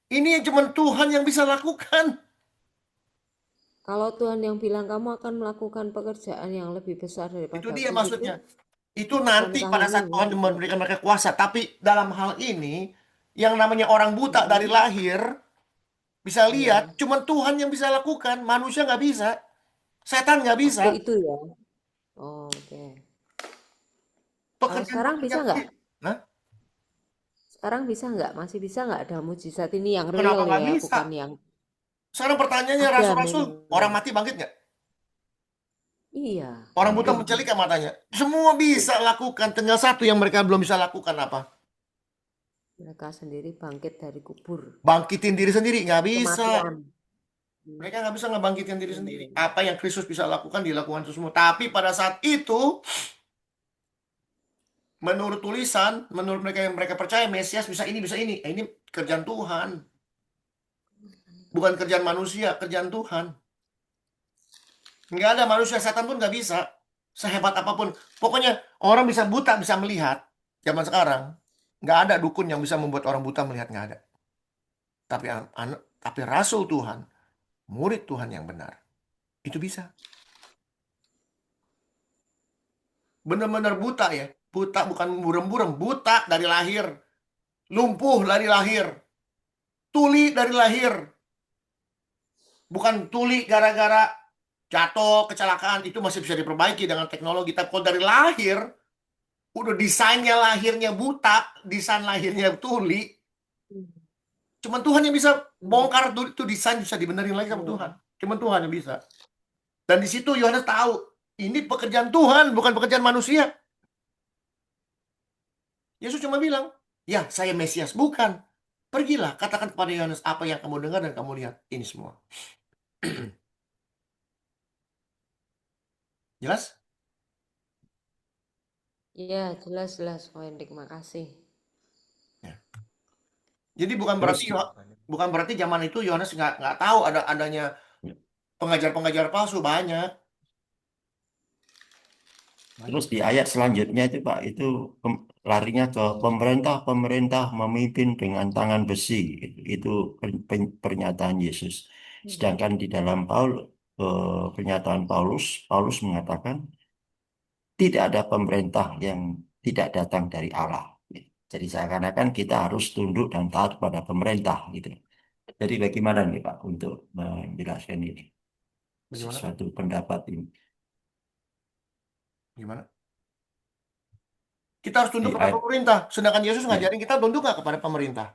Ini yang cuma Tuhan yang bisa lakukan. kalau Tuhan yang bilang kamu akan melakukan pekerjaan yang lebih besar Itu daripada dia aku gitu, maksudnya. Itu nanti bukankah pada ini saat Tuhan luar memberikan biasa? mereka kuasa. Tapi dalam hal ini, yang namanya orang buta dari lahir, bisa lihat, Iya. cuma Tuhan yang bisa lakukan. Manusia nggak bisa. Setan nggak bisa. Waktu itu ya. Oh, oke. Kalau sekarang bisa Pekerjaan-pekerjaan nggak? ini. Nah, Sekarang bisa nggak? Masih bisa nggak ada mujizat ini yang kenapa real nggak ya, bisa? bukan yang Sekarang pertanyaannya, ada rasul-rasul, memang orang ya. mati bangkit nggak? Iya, Orang buta bangkit. mencelik nggak matanya? Semua bisa lakukan. Tinggal satu yang mereka belum bisa lakukan apa? Mereka sendiri bangkit dari kubur. Bangkitin diri sendiri. Nggak bisa. Kematian. Mereka nggak bisa ngebangkitin diri sendiri. Apa yang Kristus bisa lakukan, dilakukan itu semua. Tapi pada saat itu, menurut tulisan, menurut mereka yang mereka percaya, Mesias bisa ini, bisa ini. Ini kerjaan Tuhan. Bukan kerjaan manusia, kerjaan Tuhan. Nggak ada manusia, setan pun nggak bisa. Sehebat apapun. Pokoknya orang bisa buta, bisa melihat. Zaman sekarang, nggak ada dukun yang bisa membuat orang buta melihat, nggak ada. Tapi Rasul Tuhan, murid Tuhan yang benar, itu bisa. Benar-benar buta ya. Buta bukan burem-burem, buta dari lahir. Lumpuh dari lahir. Tuli dari lahir. Bukan tuli gara-gara jatuh, kecelakaan. Itu masih bisa diperbaiki dengan teknologi. Tapi kalau dari lahir, udah desainnya lahirnya buta, desain lahirnya tuli. Cuman Tuhan yang bisa bongkar itu desain, bisa dibenerin lagi sama Tuhan. Cuman Tuhan yang bisa. Dan di situ Yohanes tahu, ini pekerjaan Tuhan, bukan pekerjaan manusia. Yesus cuma bilang, ya saya Mesias. Bukan. Pergilah, katakan kepada Yohanes apa yang kamu dengar dan kamu lihat. Ini semua. Jelas? Iya, jelas-jelas. Oh, Hendik, makasih. Ya. Jadi bukan Terus berarti zaman itu Yohanes nggak tahu adanya pengajar-pengajar palsu, banyak. terus di ayat selanjutnya itu Pak, itu larinya ke pemerintah memimpin dengan tangan besi. Itu pernyataan Yesus. Sedangkan di dalam pernyataan Paulus mengatakan tidak ada pemerintah yang tidak datang dari Allah. Jadi seakan-akan kita harus tunduk dan taat pada pemerintah gitu. Jadi bagaimana nih Pak untuk menjelaskan ini? Bagaimana? Sesuatu pendapat ini. Gimana? Kita harus tunduk Di kepada ayat, pemerintah. Sedangkan Yesus ya, ngajarin kita tunduk nggak kepada pemerintah.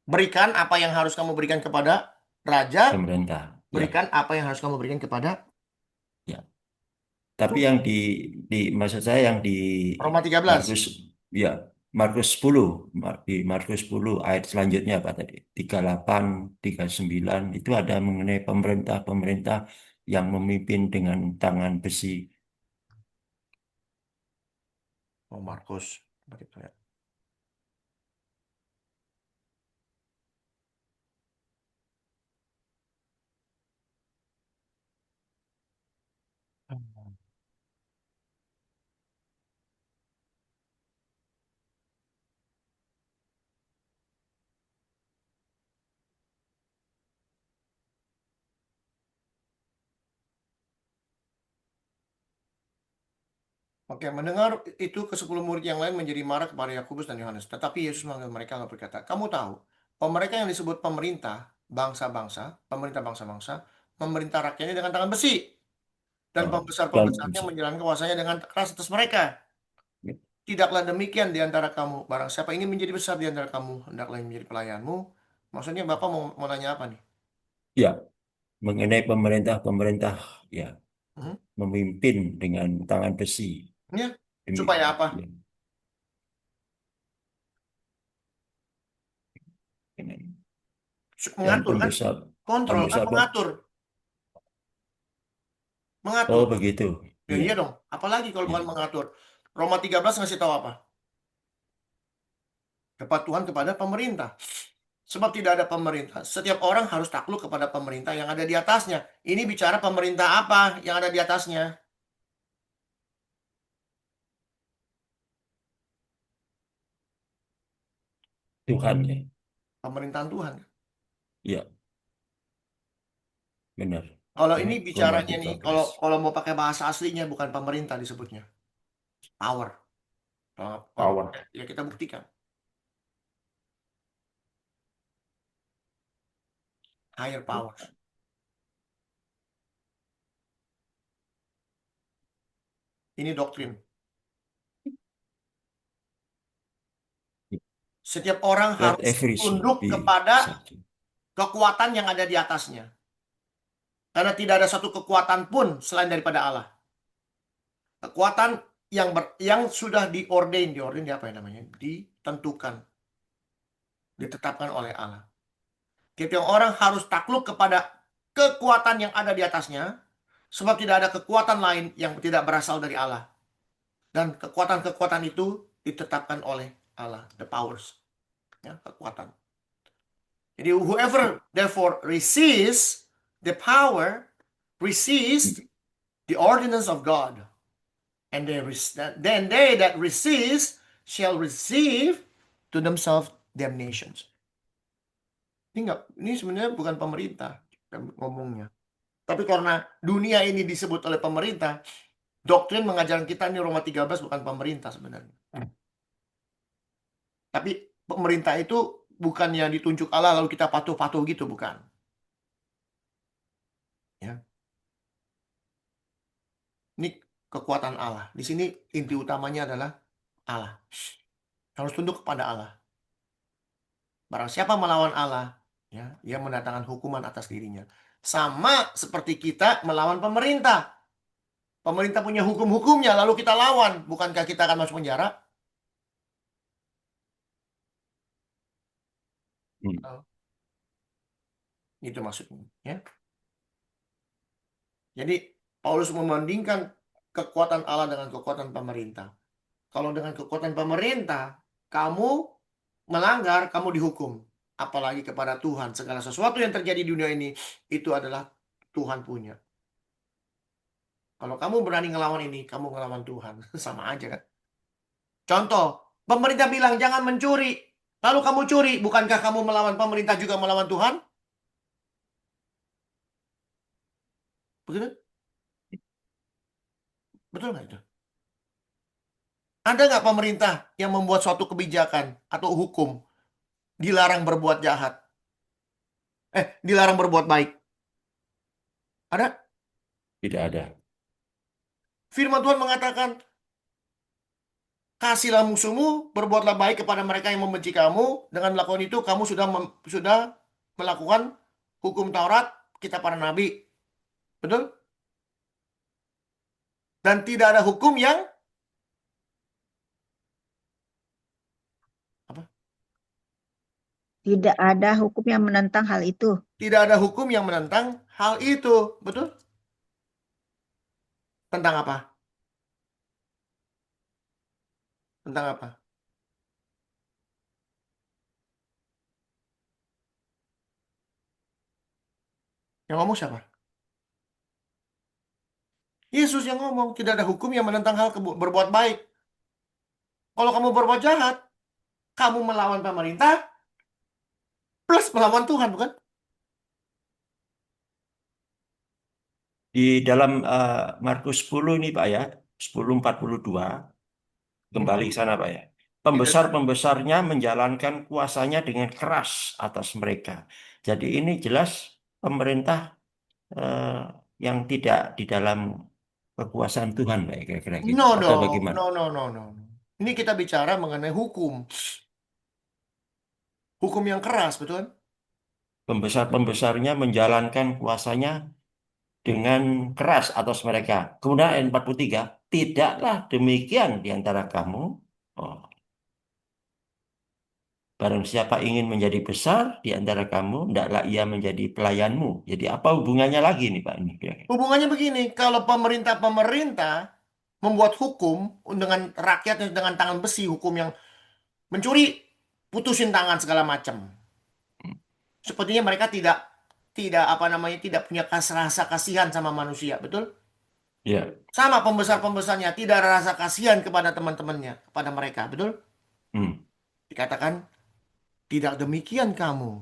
Berikan apa yang harus kamu berikan kepada raja. pemerintah. Ya, Berikan apa yang harus kamu berikan kepada ya. Tapi yang maksud saya yang di Roma 13. Markus, ya, Markus 10, di Markus 10 ayat selanjutnya apa tadi? 38, 39 itu ada mengenai pemerintah-pemerintah yang memimpin dengan tangan besi. Oh, Markus. Coba kita lihat. Oke, mendengar itu ke-10 murid yang lain menjadi marah kepada Yakobus dan Yohanes. Tetapi Yesus memanggil mereka lalu berkata, kamu tahu, mereka yang disebut pemerintah bangsa-bangsa, pemerintah bangsa-bangsa, memerintah rakyatnya dengan tangan besi. Dan Dan pembesar-pembesarnya menjalankan kuasanya dengan keras atas mereka. Tidaklah demikian di antara kamu. Barang siapa ingin menjadi besar di antara kamu, hendaklah menjadi pelayanmu. Maksudnya Bapak mau nanya apa nih? ya, mengenai pemerintah-pemerintah ya Hmm? memimpin dengan tangan besi. Ya, Demi, supaya apa? ya, dengan- dan Mengatur kan? Kontrol kan, pembesar, mengatur. Mengatur. oh begitu, Ya iya, iya dong. Apalagi kalau iya. bukan mengatur. Roma 13 ngasih tahu apa? Kepatuhan kepada pemerintah. Sebab tidak ada pemerintah. Setiap orang harus takluk kepada pemerintah yang ada di atasnya. Ini bicara pemerintah apa yang ada di atasnya? Tuhan ya, Pemerintahan Tuhan. iya, benar. Kalau Ya, ini Roma bicaranya nih, 13. kalau mau pakai bahasa aslinya bukan pemerintah disebutnya. Power. Kalau Power. ya kita buktikan. Higher power. Ini doktrin. Setiap orang Let harus every soul tunduk be kepada subject. kekuatan yang ada di atasnya. Karena tidak ada satu kekuatan pun selain daripada Allah. Kekuatan yang sudah diordain di apa ya namanya? Ditentukan, ditetapkan oleh Allah. Setiap orang harus takluk kepada kekuatan yang ada di atasnya, sebab tidak ada kekuatan lain yang tidak berasal dari Allah. Dan kekuatan-kekuatan itu ditetapkan oleh Allah, the powers, ya, kekuatan. Jadi whoever therefore resists the power, resists the ordinance of God, and then they that resist shall receive to themselves damnations. Ini sebenarnya bukan pemerintah ngomongnya. Tapi karena dunia ini disebut oleh pemerintah, doktrin mengajarkan kita ini Roma 13 bukan pemerintah sebenarnya. Tapi pemerintah itu bukan yang ditunjuk Allah lalu kita patuh-patuh gitu, bukan. Ya. Ini kekuatan Allah. Di sini inti utamanya adalah Allah. Harus tunduk kepada Allah. Barang siapa melawan Allah, ya, ia mendatangkan hukuman atas dirinya. Sama seperti kita melawan pemerintah. Pemerintah punya hukum-hukumnya, lalu kita lawan. Bukankah kita akan masuk penjara? Hmm. Itu maksudnya. Ya. Jadi Paulus membandingkan kekuatan Allah dengan kekuatan pemerintah. Kalau dengan kekuatan pemerintah, kamu melanggar, kamu dihukum. Apalagi kepada Tuhan. Segala sesuatu yang terjadi di dunia ini, itu adalah Tuhan punya. Kalau kamu berani ngelawan ini, kamu ngelawan Tuhan. Sama aja kan. Contoh, pemerintah bilang jangan mencuri. Lalu kamu curi, bukankah kamu melawan pemerintah juga melawan Tuhan? Betul? Betul nggak itu? Ada nggak pemerintah yang membuat suatu kebijakan atau hukum dilarang berbuat jahat? Dilarang berbuat baik? Ada? Tidak ada. Firman Tuhan mengatakan, kasihlah musuhmu, berbuatlah baik kepada mereka yang membenci kamu. Dengan melakukan itu, kamu sudah melakukan hukum Taurat, kita para nabi. Betul? Dan tidak ada hukum yang Tidak ada hukum yang menentang hal itu. Tidak ada hukum yang menentang hal itu. Betul? Tentang apa? Tentang apa? Yang ngomong siapa? Yesus yang ngomong. Tidak ada hukum yang menentang hal berbuat baik. Kalau kamu berbuat jahat, kamu melawan pemerintah plus melawan Tuhan, bukan? Di dalam Markus 10 ini Pak ya, 10:42, kembali ke sana Pak ya. Pembesar-pembesarnya menjalankan kuasanya dengan keras atas mereka. Jadi ini jelas pemerintah eh, yang tidak di dalam kekuasaan Tuhan Pak ya, kira-kira gitu. No, Atau no, bagaimana? no, no, no, no. Ini kita bicara mengenai hukum. Hukum yang keras, betul kan? Pembesar-pembesarnya menjalankan kuasanya dengan keras atas mereka. Kemudian ayat 43, tidaklah demikian di antara kamu. Oh, barang siapa ingin menjadi besar di antara kamu, hendaklah ia menjadi pelayanmu. Jadi apa hubungannya lagi nih Pak ini? Hubungannya begini, kalau pemerintah-pemerintah membuat hukum dengan rakyatnya dengan tangan besi, hukum yang mencuri, putusin tangan segala macam. Sepertinya mereka tidak apa namanya tidak punya rasa kasihan sama manusia, betul? Ya, Sama pembesar-pembesarnya tidak ada rasa kasihan kepada teman-temannya, kepada mereka, betul? hmm, Dikatakan tidak demikian kamu.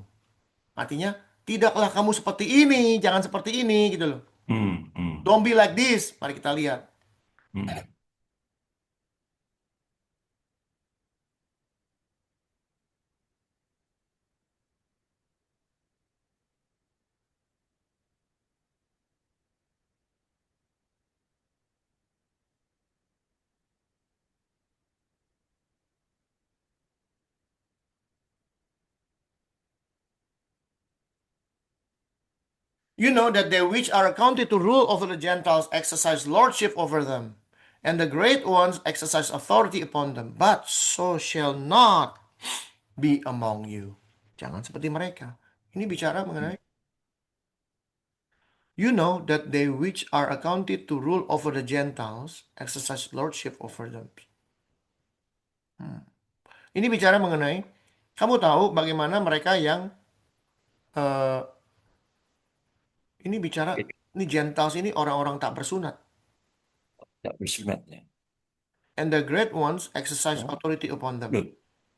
Artinya tidaklah kamu seperti ini, jangan seperti ini gitu loh. hmm, hmm, Don't be like this. Mari kita lihat. hmm. You know that they which are accounted to rule over the Gentiles exercise lordship over them, and the great ones exercise authority upon them. But so shall not be among you. Jangan seperti mereka. Ini bicara mengenai you know that they which are accounted to rule over the Gentiles exercise lordship over them. Ini bicara mengenai kamu tahu bagaimana mereka yang eh, ini bicara ini Gentiles ini orang-orang tak bersunat. Tak bersunat ya. And the great ones exercise Oh, authority upon them. loh,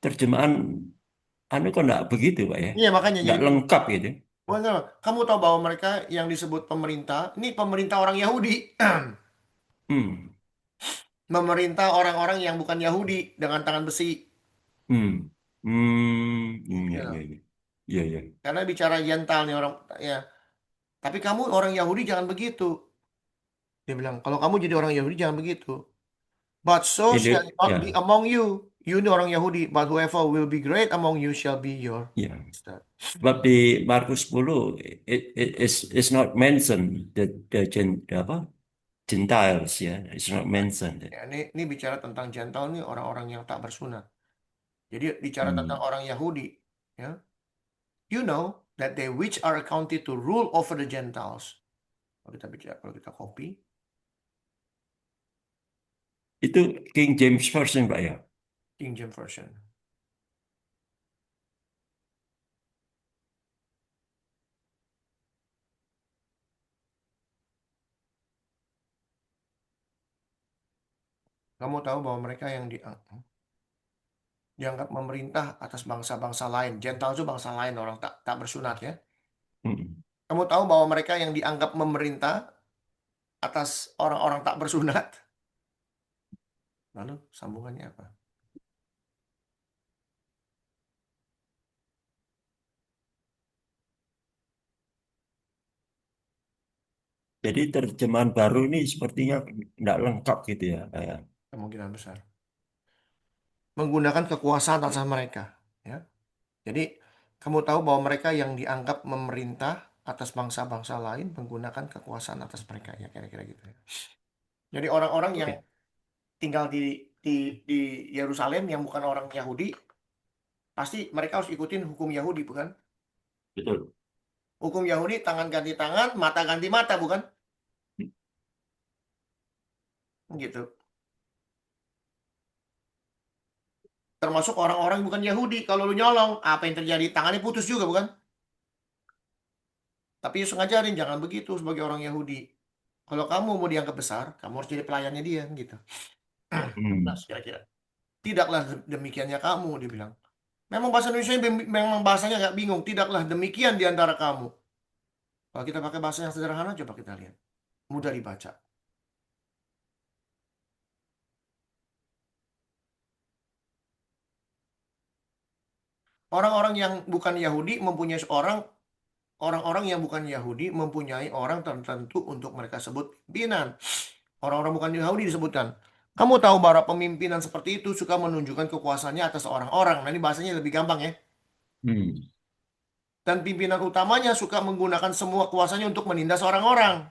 terjemahan anu kok enggak begitu Pak ya? Iya makanya Enggak jadi lengkap gitu. kamu tahu bahwa mereka yang disebut pemerintah, ini pemerintah orang Yahudi. Hmm, Memerintah orang-orang yang bukan Yahudi dengan tangan besi. hmm, iya, iya, Ya. iya. Iya, iya. Karena bicara Gentile nih orang ya. Tapi kamu orang Yahudi jangan begitu. Dia bilang, kalau kamu jadi orang Yahudi jangan begitu. But so Ini shall it not ya, be among you. You ini orang Yahudi, but whoever will be great among you shall be your ya. master. Sebab di Markus 10 is not mentioned apa Gentiles ya, it's not mentioned. Ya, ini bicara tentang Gentile nih orang-orang yang tak bersunat. Jadi bicara tentang Hmm. orang Yahudi, ya. You know that they which are accounted to rule over the Gentiles. Kalau kita copy, Itu King James Version Pak ya. King James Version. Kamu tahu bahwa mereka yang dianggap memerintah atas bangsa-bangsa lain. Gentile itu bangsa lain, orang tak bersunat ya. Hmm. Kamu tahu bahwa mereka yang dianggap memerintah atas orang-orang tak bersunat. Lalu sambungannya apa? Jadi terjemahan baru ini sepertinya tidak lengkap gitu ya kayak. Kemungkinan besar. Menggunakan kekuasaan atas mereka. Ya. Jadi kamu tahu bahwa mereka yang dianggap memerintah atas bangsa-bangsa lain menggunakan kekuasaan atas mereka ya kira-kira gitu ya. Jadi orang-orang yang Oke. tinggal di Yerusalem yang bukan orang Yahudi Pasti mereka harus ikutin hukum Yahudi, bukan? Betul. Hukum Yahudi, tangan ganti tangan, mata ganti mata, bukan? Gitu. Termasuk orang-orang bukan Yahudi. Kalau lu nyolong, apa yang terjadi? Tangannya putus juga, bukan? Tapi Yesus ngajarin, jangan begitu sebagai orang Yahudi. Kalau kamu mau dianggap besar, kamu harus jadi pelayannya dia, gitu. Nah, kira-kira. Tidaklah demikiannya kamu, dia bilang. Memang bahasa Indonesia memang bahasanya agak bingung. Tidaklah demikian di antara kamu. Kalau kita pakai bahasa yang sederhana, coba kita lihat. Mudah dibaca. Orang-orang yang bukan Yahudi mempunyai orang-orang yang bukan Yahudi mempunyai orang tertentu untuk mereka sebut pimpinan. Orang-orang bukan Yahudi disebutkan. Kamu tahu bahwa pemimpinan seperti itu suka menunjukkan kekuasaannya atas orang-orang. Nah, ini bahasanya lebih gampang ya. Dan pimpinan utamanya suka menggunakan semua kuasanya untuk menindas orang-orang.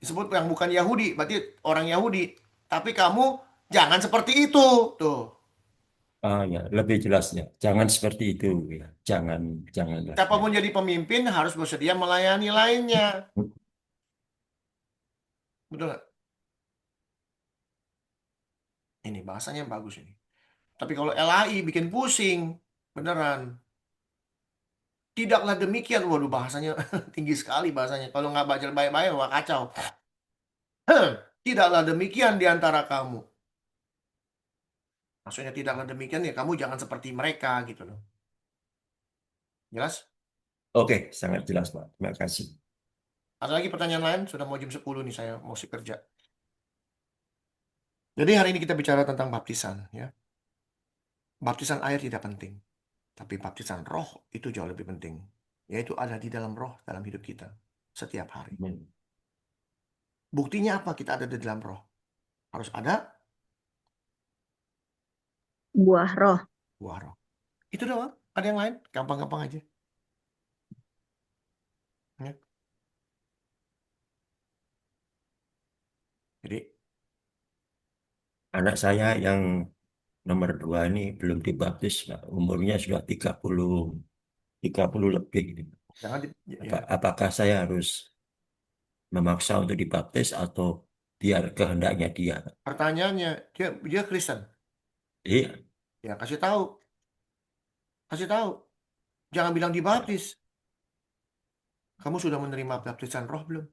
Disebut yang bukan Yahudi, berarti orang Yahudi. Tapi kamu jangan seperti itu. Tuh. Ya, lebih jelasnya. Jangan seperti itu ya. Janganlah. Siapapun jadi pemimpin harus bersedia melayani lainnya. Betul nggak? Ini bahasanya bagus ini. Tapi kalau LAI bikin pusing. Beneran. Tidaklah demikian. Waduh, bahasanya tinggi sekali bahasanya. Kalau nggak baca baik-baik, wah kacau. Tidaklah demikian di antara kamu. Maksudnya tidaklah demikian ya kamu jangan seperti mereka gitu loh. Jelas? Oke, sangat jelas, Pak. Terima kasih. Ada lagi pertanyaan lain? Sudah mau jam 10 nih saya mesti kerja. Jadi hari ini kita bicara tentang baptisan ya. Baptisan air tidak penting. Tapi baptisan roh itu jauh lebih penting. Yaitu ada di dalam roh dalam hidup kita. Setiap hari. Buktinya apa kita ada di dalam roh? Harus ada Buah roh. buah roh. Itu doang. Ada yang lain? Gampang-gampang aja. Ya. Jadi Anak saya yang nomor 2 ini belum dibaptis, Pak. Umurnya sudah 30 lebih. jangan ya. Apakah saya harus memaksa untuk dibaptis atau biar kehendaknya dia? Pertanyaannya, dia Kristen. Iya. Ya, kasih tahu. Kasih tahu. Jangan bilang dibaptis. Kamu sudah menerima baptisan roh belum?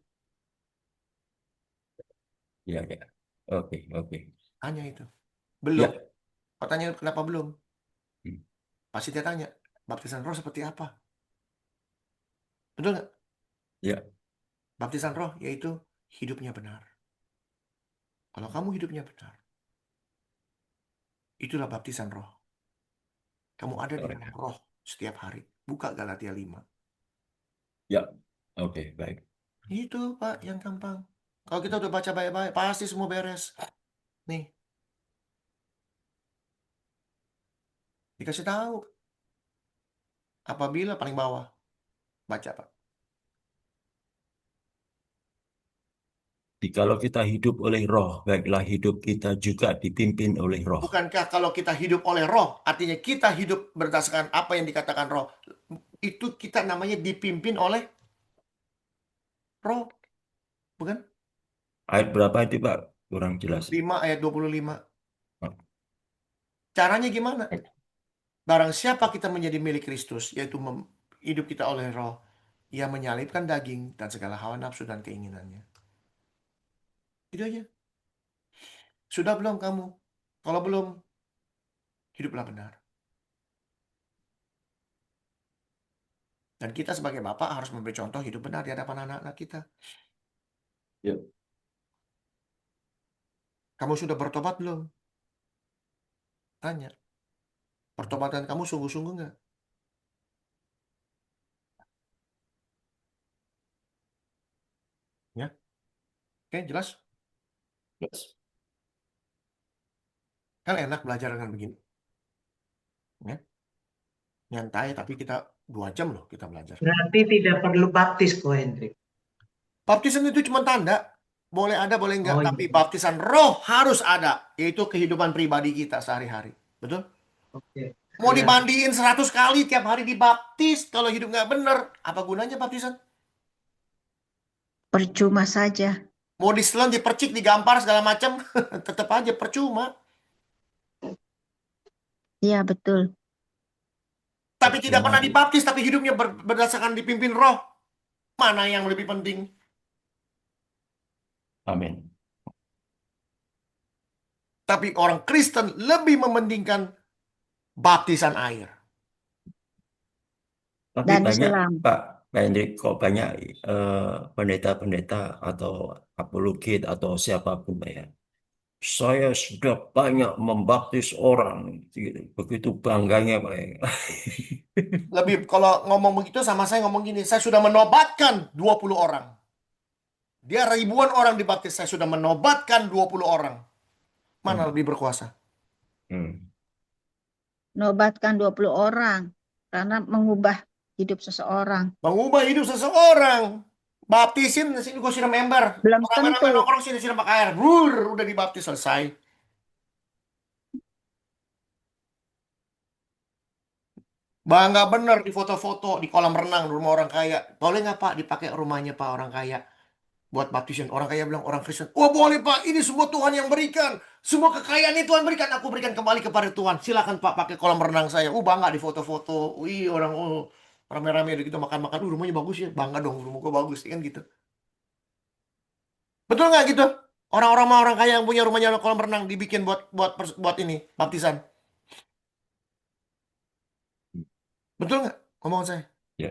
Ya, ya. Oke. Tanya itu. Belum. Ya. Pertanyaan kenapa belum? Hmm. Pasti dia tanya, baptisan roh seperti apa? Betul nggak? Ya. Baptisan roh yaitu hidupnya benar. Kalau kamu hidupnya benar, itulah baptisan roh. Kamu ada di dalam roh setiap hari. Buka Galatia 5. Ya. Oke, baik. Itu Pak yang gampang. Kalau kita udah baca baik-baik, pasti semua beres. Nih. Dikasih tahu. Apabila paling bawah. Baca Pak. Kalau kita hidup oleh roh, baiklah hidup kita juga dipimpin oleh roh. Bukankah kalau kita hidup oleh roh, artinya kita hidup berdasarkan apa yang dikatakan roh. Itu kita namanya dipimpin oleh roh. Bukan? Ayat berapa itu, Pak? Kurang jelas. 5 ayat 25. Oh. Caranya gimana? Barang siapa kita menjadi milik Kristus, yaitu hidup kita oleh roh, ia menyalibkan daging dan segala hawa nafsu dan keinginannya. Itu aja. Sudah belum kamu? Kalau belum, hiduplah benar. Dan kita sebagai bapak harus memberi contoh hidup benar di hadapan anak-anak kita. Ya. Kamu sudah bertobat belum? Tanya. Pertobatan kamu sungguh-sungguh nggak? Ya. Oke, jelas? Jelas. Kan enak belajar dengan begini. Ya. Nyantai, tapi kita 2 jam loh kita belajar. Berarti tidak perlu baptis, Ko Hendrik. Baptisan itu cuma tanda. Boleh ada, boleh enggak. Oh, iya. Tapi baptisan roh harus ada. Yaitu kehidupan pribadi kita sehari-hari. Betul? Oke. Mau Iya. dimandiin 100 kali tiap hari dibaptis, kalau hidup nggak bener, apa gunanya baptisan? Percuma saja. Mau diselam, dipercik, digampar segala macam, tetap aja percuma. Iya, betul. Tapi tidak Percuma pernah di dibaptis, tapi hidupnya berdasarkan dipimpin roh. Mana yang lebih penting? Amin. Tapi orang Kristen lebih mementingkan baptisan air. Tapi Dan banyak, diselam. Pak Hendrik, kok banyak pendeta-pendeta atau apologet atau siapapun Pak ya. Saya sudah banyak membaptis orang, gitu. Begitu bangganya Pak ya. Lebih kalau ngomong begitu sama saya ngomong gini, saya sudah menobatkan 20 orang. Dia ribuan orang dibaptis, saya sudah menobatkan 20 orang. Mana Hmm. lebih berkuasa? Hmm. Nobatkan 20 orang. Karena mengubah hidup seseorang. Mengubah hidup seseorang. Baptisin, sini gue siram ember. Belum Rame-rame tentu. nongkrong sini siram pakai air. Udah dibaptis selesai. Bangga bener di foto-foto di kolam renang di rumah orang kaya. Boleh nggak Pak dipakai rumahnya Pak orang kaya buat baptisan? Orang kaya bilang orang Kristen. Oh boleh Pak, ini semua Tuhan yang berikan. Semua kekayaan ini Tuhan berikan. Aku berikan kembali kepada Tuhan. Silakan Pak pakai kolam renang saya. Bangga di foto-foto. Wih orang rame-rame gitu makan-makan. Rumahnya bagus ya. Bangga dong rumah gua bagus kan gitu. Betul nggak gitu? Orang-orang orang kaya yang punya rumahnya kolam renang dibikin buat ini baptisan. Betul nggak? Ngomong saya. Ya.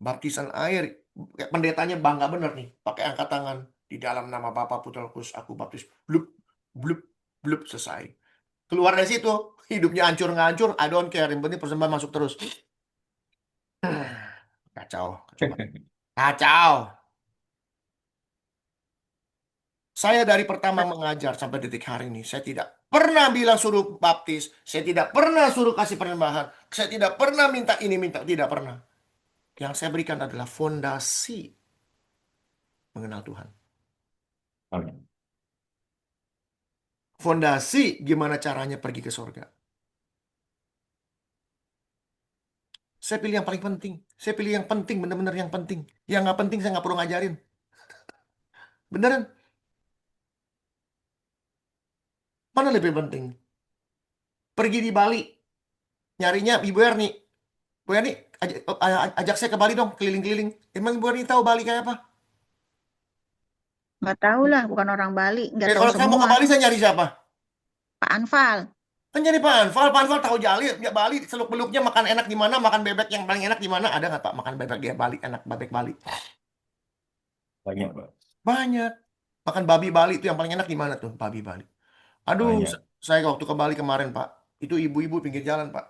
Baptisan air. Kayak pendetanya bangga bener nih. Pakai angkat tangan. Di dalam nama Bapa Putra Roh Kudus aku baptis. Blup, blup, blup, selesai. Keluar dari situ. Hidupnya hancur nggak hancur. I don't care. Yang penting persembahan masuk terus. Kacau. Kacau. Kacau. Saya dari pertama mengajar sampai detik hari ini. Saya tidak pernah bilang suruh baptis. Saya tidak pernah suruh kasih persembahan. Saya tidak pernah minta ini, minta. Tidak pernah. Yang saya berikan adalah fondasi mengenal Tuhan. Amin. Fondasi gimana caranya pergi ke surga. Saya pilih yang paling penting. Saya pilih yang penting, benar-benar yang penting. Yang nggak penting saya nggak perlu ngajarin. Beneran? Mana lebih penting? Pergi di Bali, nyarinya Ibu Erni. Bu Erni, ajak saya ke Bali dong, keliling-keliling. Emang Ibu Erni tahu Bali kayak apa? Nggak tahu lah, bukan orang Bali. Nggak tahu Kalau saya mau ke semua. Bali, saya nyari siapa? Pak Anfal. Kan nyari Pak Anfal. Pak Anfal tahu Jali, ya Bali, seluk-beluknya makan enak di mana, makan bebek yang paling enak di mana? Ada nggak Pak makan bebek di Bali, enak bebek Bali? Banyak, Pak. Banyak. Makan babi Bali itu yang paling enak di mana tuh? Babi Bali. Aduh, Banyak. saya waktu ke Bali kemarin, Pak. Itu ibu-ibu pinggir jalan, Pak.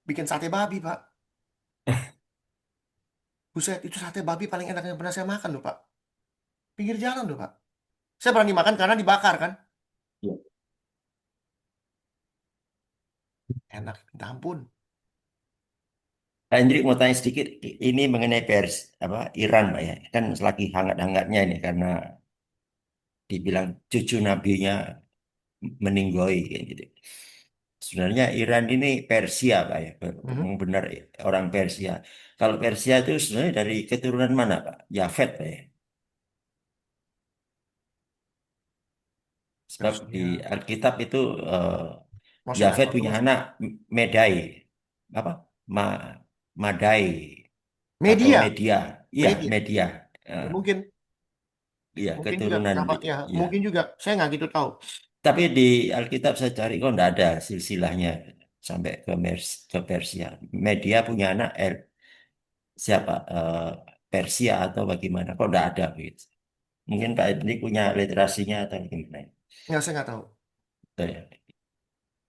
Bikin sate babi, Pak. Buset, itu sate babi paling enak yang pernah saya makan loh, Pak. Pinggir jalan loh, Pak. Saya berani makan karena dibakar, kan? Ya. Enak, minta ampun. Pak Hendrik mau tanya sedikit, ini mengenai apa Iran, Pak ya. Kan lagi hangat-hangatnya ini karena dibilang cucu nabinya meninggoy kayak gitu. Sebenarnya Iran ini Persia, Pak ya. Mhm. Benar orang Persia. Kalau Persia itu sebenarnya dari keturunan mana, Pak? Yafet, Pak ya. Sebab di Persia. Alkitab itu Mau saya nggak Yafet tahu punya terus. anak Medai, apa? Ma, Madai atau Media. Media. Iya, Media. Media. Ya, Eh, mungkin. iya, Mungkin juga. keturunan Kenapa? itu. Ya, Iya. mungkin juga. Saya nggak gitu tahu. Tapi di Alkitab saya cari kok nggak ada silsilahnya sampai ke Persia. Media punya anak siapa? Persia atau bagaimana? Kok nggak ada begitu? Mungkin Pak Edri punya literasinya atau bagaimana? Ya, saya nggak tahu. Betul ya.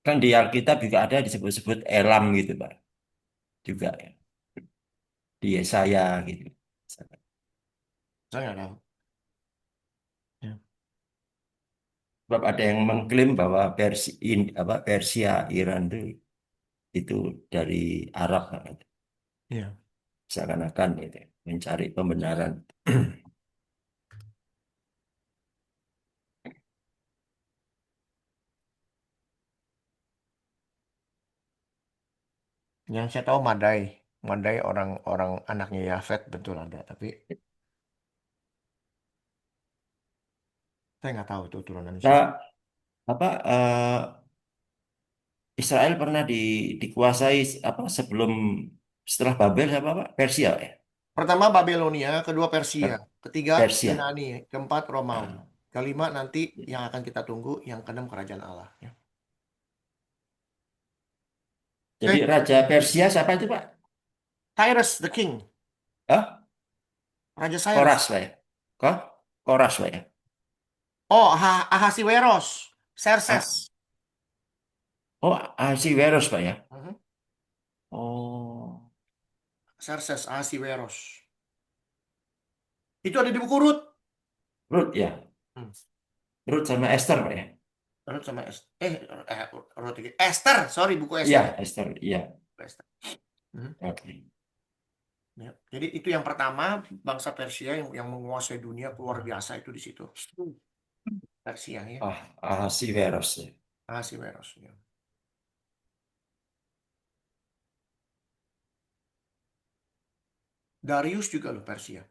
Kan di Alkitab juga ada disebut-sebut Elam gitu, Pak. Juga ya. Di Yesaya gitu. Saya nggak tahu. Ya. Sebab ada yang mengklaim bahwa Persia Iran itu dari Arab, Pak. Iya. Seakan-akan gitu, mencari pembenaran. Yang saya tahu Madai. Madai orang anaknya Yafet betul ada, tapi saya nggak tahu itu turunan siapa. Nah, apa Israel pernah dikuasai apa setelah Babel apa Pak? Persia ya? Pertama Babelonia, kedua Persia, ketiga Persia. Yunani, keempat Romawi, Ah, kelima nanti yang akan kita tunggu, yang keenam kerajaan Allah. Ya. jadi Oke, Raja Persia siapa itu Pak? Cyrus the King, Hah? Raja Cyrus. Koras Pak ya? Kok? Koras Pak ya? Oh, Ahasiweros, Xerxes. Oh, Ahasiweros Pak ya? Mhm. Oh, Xerxes, Ahasiweros. Itu ada di buku Rut. Rut ya? Hmm. Rut sama Esther Pak ya? Rut sama Rut. Esther, sorry, buku Iya, Esther. Esther, iya. Esther. Mhm. Oke. Ya. Jadi itu yang pertama, bangsa Persia yang menguasai dunia luar biasa itu di situ. Persia ya, Ahasiweros ya. Ahasiweros. Ya. Darius juga loh Persia.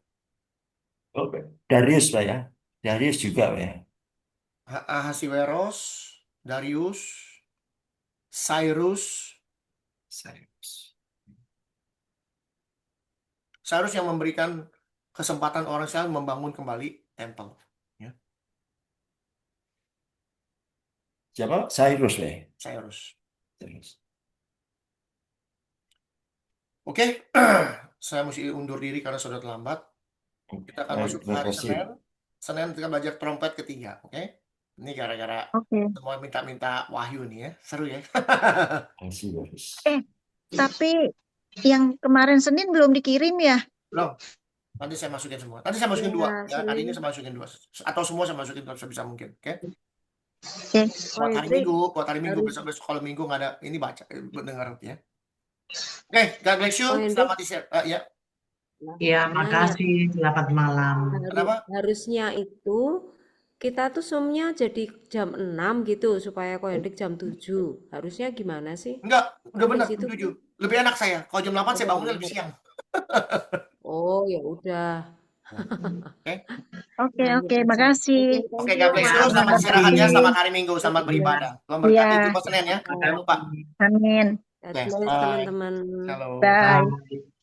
Oke. Darius Pak ya? Darius juga Pak ya? Ahasiweros, Darius, Cyrus. Cyrus. Cyrus yang memberikan kesempatan orang Israel membangun kembali tempel. Ya. Siapa? Cyrus Pak ya? Cyrus. Cyrus. Oke, saya mesti undur diri karena sudah terlambat. Kita akan masuk ke Terima hari kasih. Senin. Senin kita belajar trompet ketiga, oke? Ini gara-gara Oke. semua minta-minta wahyu nih ya, seru ya. Ahasiweros. Tapi yang kemarin Senin belum dikirim ya? Belum. Nanti saya masukin semua. Nanti saya masukin Iya, dua. Ya, hari Senin. ini saya masukin dua. Atau semua saya masukin sebisa mungkin, oke? Oke. Buat hari Hendrik Minggu, harus besok kalau Minggu nggak ada, ini baca, dengar ya. Oke, God bless you. Hendrik Selamat di-share. Ya, Ya, mau nanya. makasih. Selamat malam. kenapa? Harusnya itu kita tuh Zoom-nya jadi jam 6 gitu supaya Ko Hendrik jam 7. Harusnya gimana sih? Enggak, udah Kan di benar, situ 7. Lebih enak saya. Kalau jam 8 saya bangunnya lebih siang. Oh, ya udah. Oke. Oke, Nah, oke, gitu. makasih. Oke, God bless you. Selamat istirahat ya. Selamat hari Minggu. Selamat beribadah. Tuhan berkati. Iya. Jumpa Senin ya. Jangan lupa. Amin. God Oke, bless bye. teman-teman. Halo. Bye. Bye.